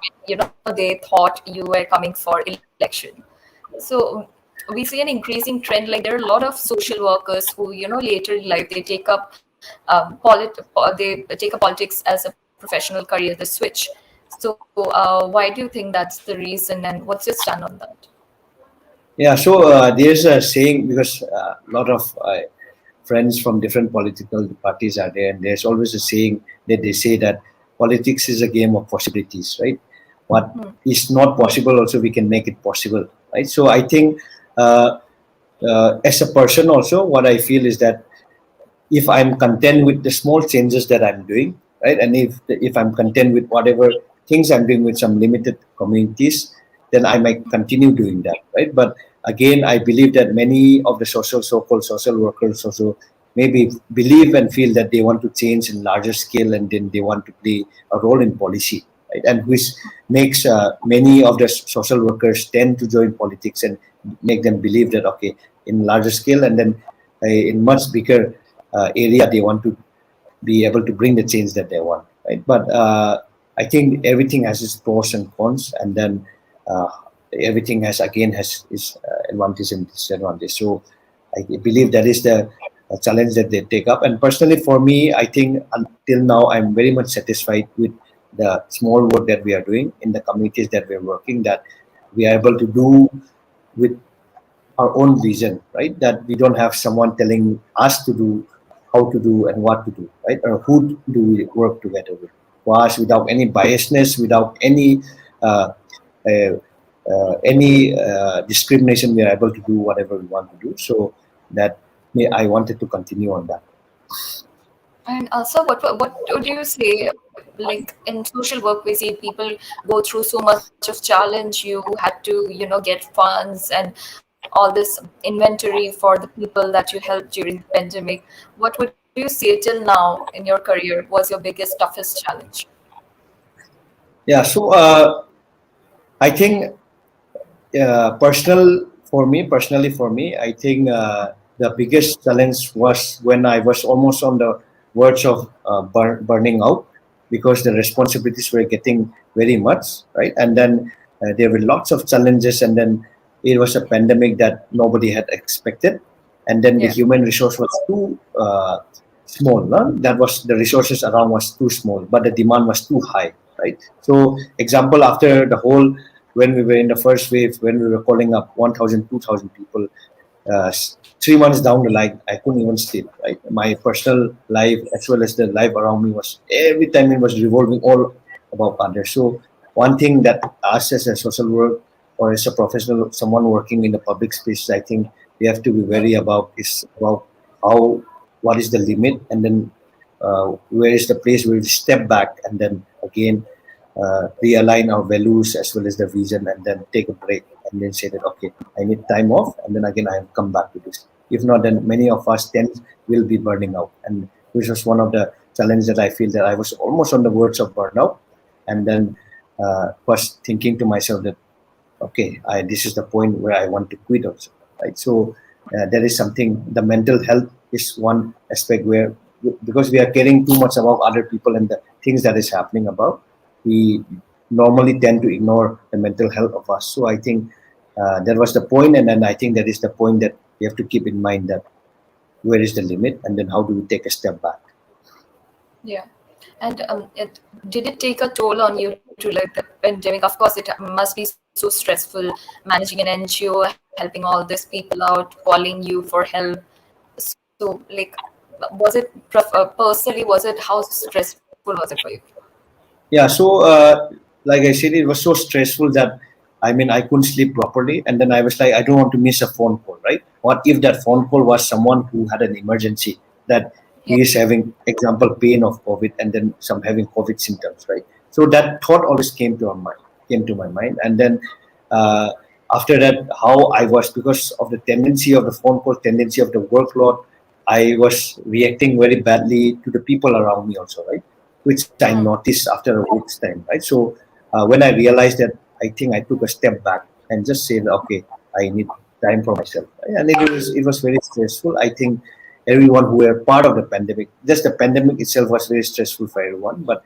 they thought you were coming for election. So we see an increasing trend. Like there are a lot of social workers who, later in life they take up they take up politics as a professional career. They switch. So why do you think that's the reason, and what's your stand on that? Yeah, so there's a saying, because a lot of friends from different political parties are there, and there's always a saying that they say that politics is a game of possibilities, right? what is not possible also we can make it possible, right? So I think as a person also, what I feel is that if I'm content with the small changes that I'm doing, right, and if I'm content with whatever things I'm doing with some limited communities, then I might continue doing that, right? But again, I believe that many of the so-called social workers also maybe believe and feel that they want to change in larger scale, and then they want to play a role in policy, right? And which makes many of the social workers tend to join politics and make them believe that okay, in larger scale, and then in much bigger area, they want to be able to bring the change that they want, right? But I think everything has its pros and cons, and then uh, everything has its advantage and disadvantage. So I believe that is the challenge that they take up. And personally, for me, I think until now, I'm very much satisfied with the small work that we are doing in the communities that we're working, that we are able to do with our own vision, right? That we don't have someone telling us to do, how to do, and what to do, right? Or who do we work together with? For us, without any biasness, without uh, uh, any discrimination, we are able to do whatever we want to do. So that I wanted to continue on that. And also, what would you say? Like in social work, we see people go through so much of challenge. You had to, get funds and all this inventory for the people that you helped during the pandemic. What would you say till now in your career was your biggest, toughest challenge? Yeah. So I think personally for me, I think the biggest challenge was when I was almost on the verge of burning out, because the responsibilities were getting very much, right? And then there were lots of challenges, and then it was a pandemic that nobody had expected, and then the Yeah. human resource was too small. No? That was the resources around was too small, but the demand was too high, right? So, example, after the whole, when we were in the first wave, when we were calling up 1,000, 2,000 people, 3 months down the line, I couldn't even sleep. Right, my personal life as well as the life around me was every time it was revolving all about others. So one thing that us as a social work or as a professional, someone working in the public space, I think we have to be very about is about how, what is the limit, and then where is the place where we step back and then again realign our values as well as the vision, and then take a break and then say that okay, I need time off, and then again I have come back to this. If not, then many of us then will be burning out, and which was one of the challenges that I feel that I was almost on the verge of burnout, and then was thinking to myself that okay, this is the point where I want to quit also, right? So there is something, the mental health is one aspect where, because we are caring too much about other people and the things that is happening about, we normally tend to ignore the mental health of us. So I think that was the point, and then I think that is the point that we have to keep in mind, that where is the limit, and then how do we take a step back. Yeah. And did it take a toll on you to like the pandemic? Of course, it must be so stressful managing an NGO, helping all these people out, calling you for help. So, like, was it personally? Was it how stressful was it for you? Yeah, so like I said, it was so stressful that I mean I couldn't sleep properly, and then I was like, I don't want to miss a phone call, right? What if that phone call was someone who had an emergency, that Yeah. he is having, example, pain of COVID, and then some having COVID symptoms, right? So that thought always came to my mind, and then uh, after that, how I was, because of the tendency of the phone call, tendency of the workload, I was reacting very badly to the people around me also, right? Which I noticed after a week's time, right? So when I realized that, I think I took a step back and just said, okay, I need time for myself, right? And it was very stressful. I think everyone who were part of the pandemic, just the pandemic itself was very stressful for everyone. But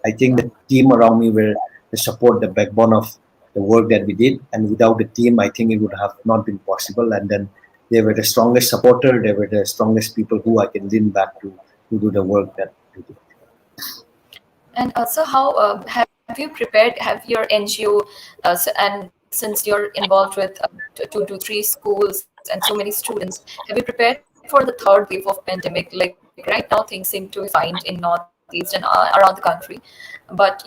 I think the team around me were the support, the backbone of the work that we did. And without the team, I think it would have not been possible. And then they were the strongest supporter. They were the strongest people who I can lean back to do the work that we did. And also, how have you prepared? Have your NGO, and since you're involved with 2 to 3 schools and so many students, have you prepared for the third wave of pandemic? Like right now, things seem to be fine in Northeast and around the country, but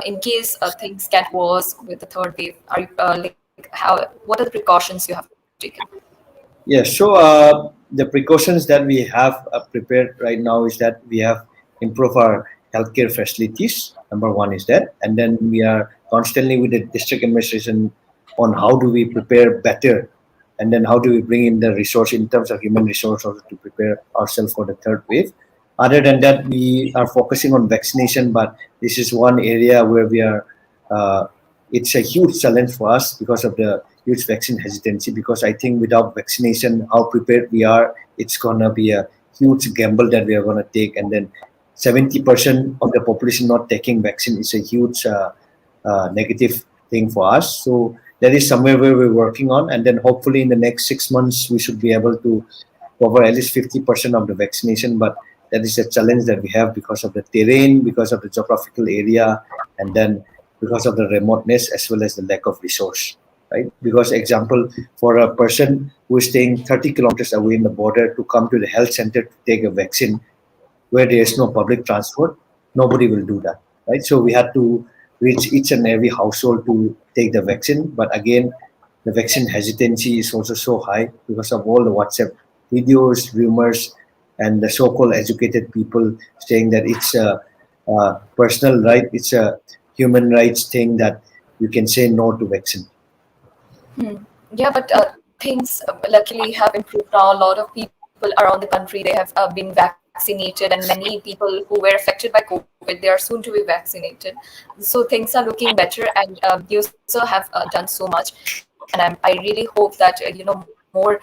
in case things get worse with the third wave? Are you like how? What are the precautions you have taken? Yes. So the precautions that we have prepared right now is that we have improved our healthcare facilities. Number one is that, and then we are constantly with the district administration on how do we prepare better, and then how do we bring in the resource in terms of human resource also to prepare ourselves for the third wave. Other than that, we are focusing on vaccination, but this is one area where we are. Uh, it's a huge challenge for us because of the huge vaccine hesitancy, because I think without vaccination, how prepared we are, it's gonna be a huge gamble that we are gonna take, and then 70% of the population not taking vaccine is a huge negative thing for us. So that is somewhere where we're working on, and then hopefully in the next 6 months we should be able to cover at least 50% of the vaccination. But that is a challenge that we have because of the terrain, because of the geographical area, and then because of the remoteness as well as the lack of resource. Right? Because example, for a person who is staying 30 kilometers away in the border to come to the health center to take a vaccine, where there is no public transport, nobody will do that, right? So we had to reach each and every household to take the vaccine. But again, the vaccine hesitancy is also so high because of all the WhatsApp videos, rumors, and the so-called educated people saying that it's a personal right, it's a human rights thing that you can say no to vaccine. Yeah, but things luckily have improved now. A lot of people around the country, they have been vaccinated, and many people who were affected by COVID, they are soon to be vaccinated. So things are looking better, and you also have done so much. And I really hope that more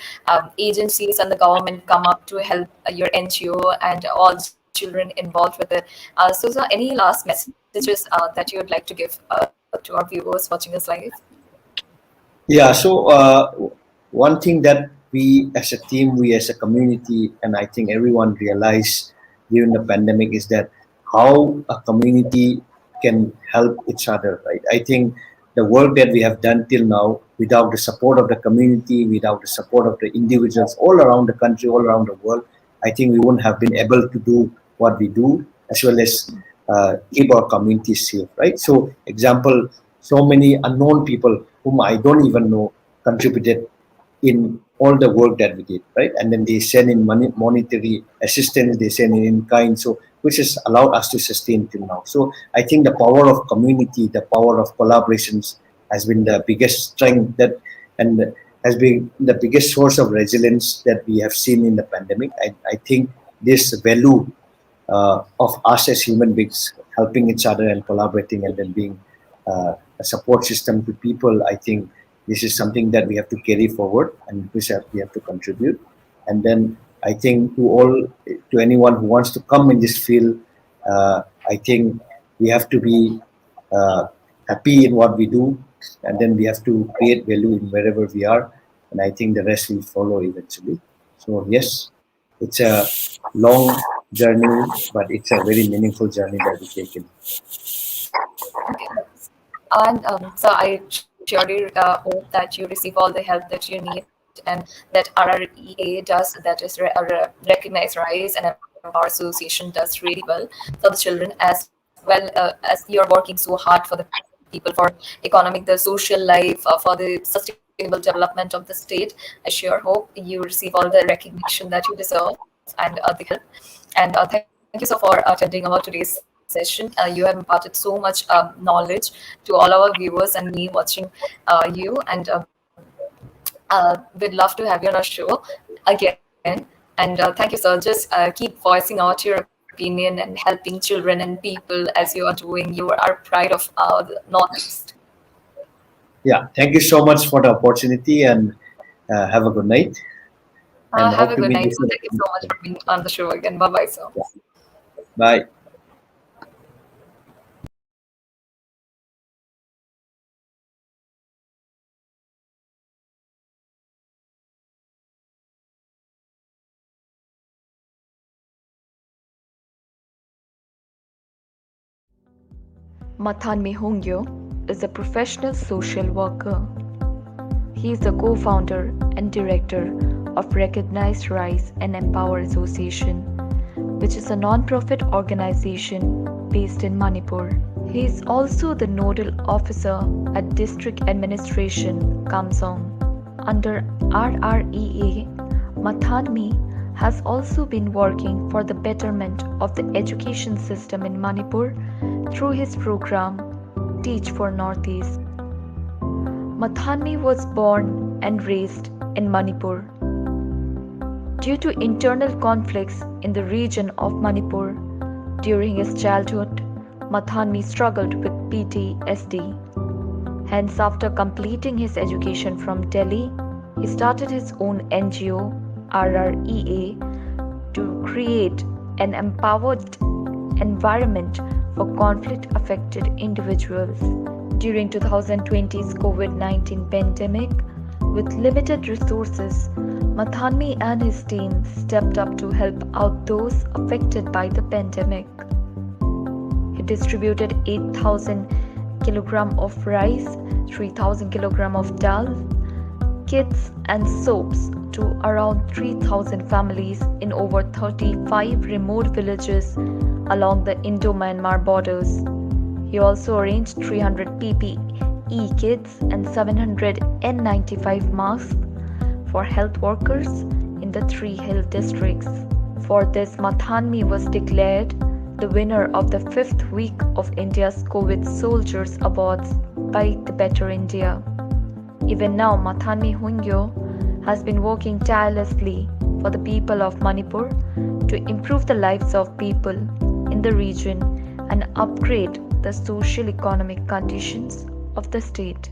agencies and the government come up to help your NGO and all children involved with it. So any last messages that you would like to give to our viewers watching us live? Yeah, so one thing that we as a team, we as a community, and I think everyone realized during the pandemic is that how a community can help each other, right? I think the work that we have done till now, without the support of the community, without the support of the individuals all around the country, all around the world, I think we wouldn't have been able to do what we do, as well as keep our communities safe, right? So, example, so many unknown people whom I don't even know contributed in all the work that we did, right? And then they send in money, monetary assistance, they send in kind, so which has allowed us to sustain till now. So I think the power of community, the power of collaborations has been the biggest strength that, and has been the biggest source of resilience that we have seen in the pandemic. I think this value of us as human beings helping each other and collaborating and then being a support system to people, I think this is something that we have to carry forward and we have to contribute. And then I think to anyone who wants to come in this field, I think we have to be happy in what we do, and then we have to create value in wherever we are, and I think the rest will follow eventually. So yes, it's a long journey, but it's a very meaningful journey that we take in. Okay. And so I surely hope that you receive all the help that you need, and that RREA does, that is Recognize, Rise, and Empower Association does really well for the children, as well as you're working so hard for the people, for economic, the social life, for the sustainable development of the state. I sure hope you receive all the recognition that you deserve and the help. And thank you so for attending our today's session. You have imparted so much knowledge to all our viewers and me watching you, and we'd love to have you on our show again. And thank you, sir. Just keep voicing out your opinion and helping children and people as you are doing. You are pride of the Northeast. Yeah, thank you so much for the opportunity, and have a good night. And Have hope a to good meet night. you So thank you so much for being on the show again. Bye bye, sir. soon. Bye. Mathanmi Hungyo is a professional social worker. He is the co-founder and director of Recognize, Rise, and Empower Association, which is a non-profit organization based in Manipur. He is also the Nodal Officer at District Administration Kamjong. Under RREA, Mathanmi has also been working for the betterment of the education system in Manipur through his program Teach for Northeast. Mathanmi was born and raised in Manipur. Due to internal conflicts in the region of Manipur, during his childhood, Mathanmi struggled with PTSD. Hence, after completing his education from Delhi, he started his own NGO, RREA, to create an empowered environment for conflict-affected individuals. During 2020's COVID-19 pandemic, with limited resources, Mathanmi and his team stepped up to help out those affected by the pandemic. He distributed 8,000 kg of rice, 3,000 kg of dal, kits and soaps to around 3,000 families in over 35 remote villages along the Indo-Myanmar borders. He also arranged 300 PPE kits and 700 N95 masks for health workers in the three hill districts. For this, Mathanmi was declared the winner of the 5th week of India's COVID Soldiers Awards by the Better India. Even now, Mathanmi Hungyo has been working tirelessly for the people of Manipur to improve the lives of people in the region and upgrade the social economic conditions of the state.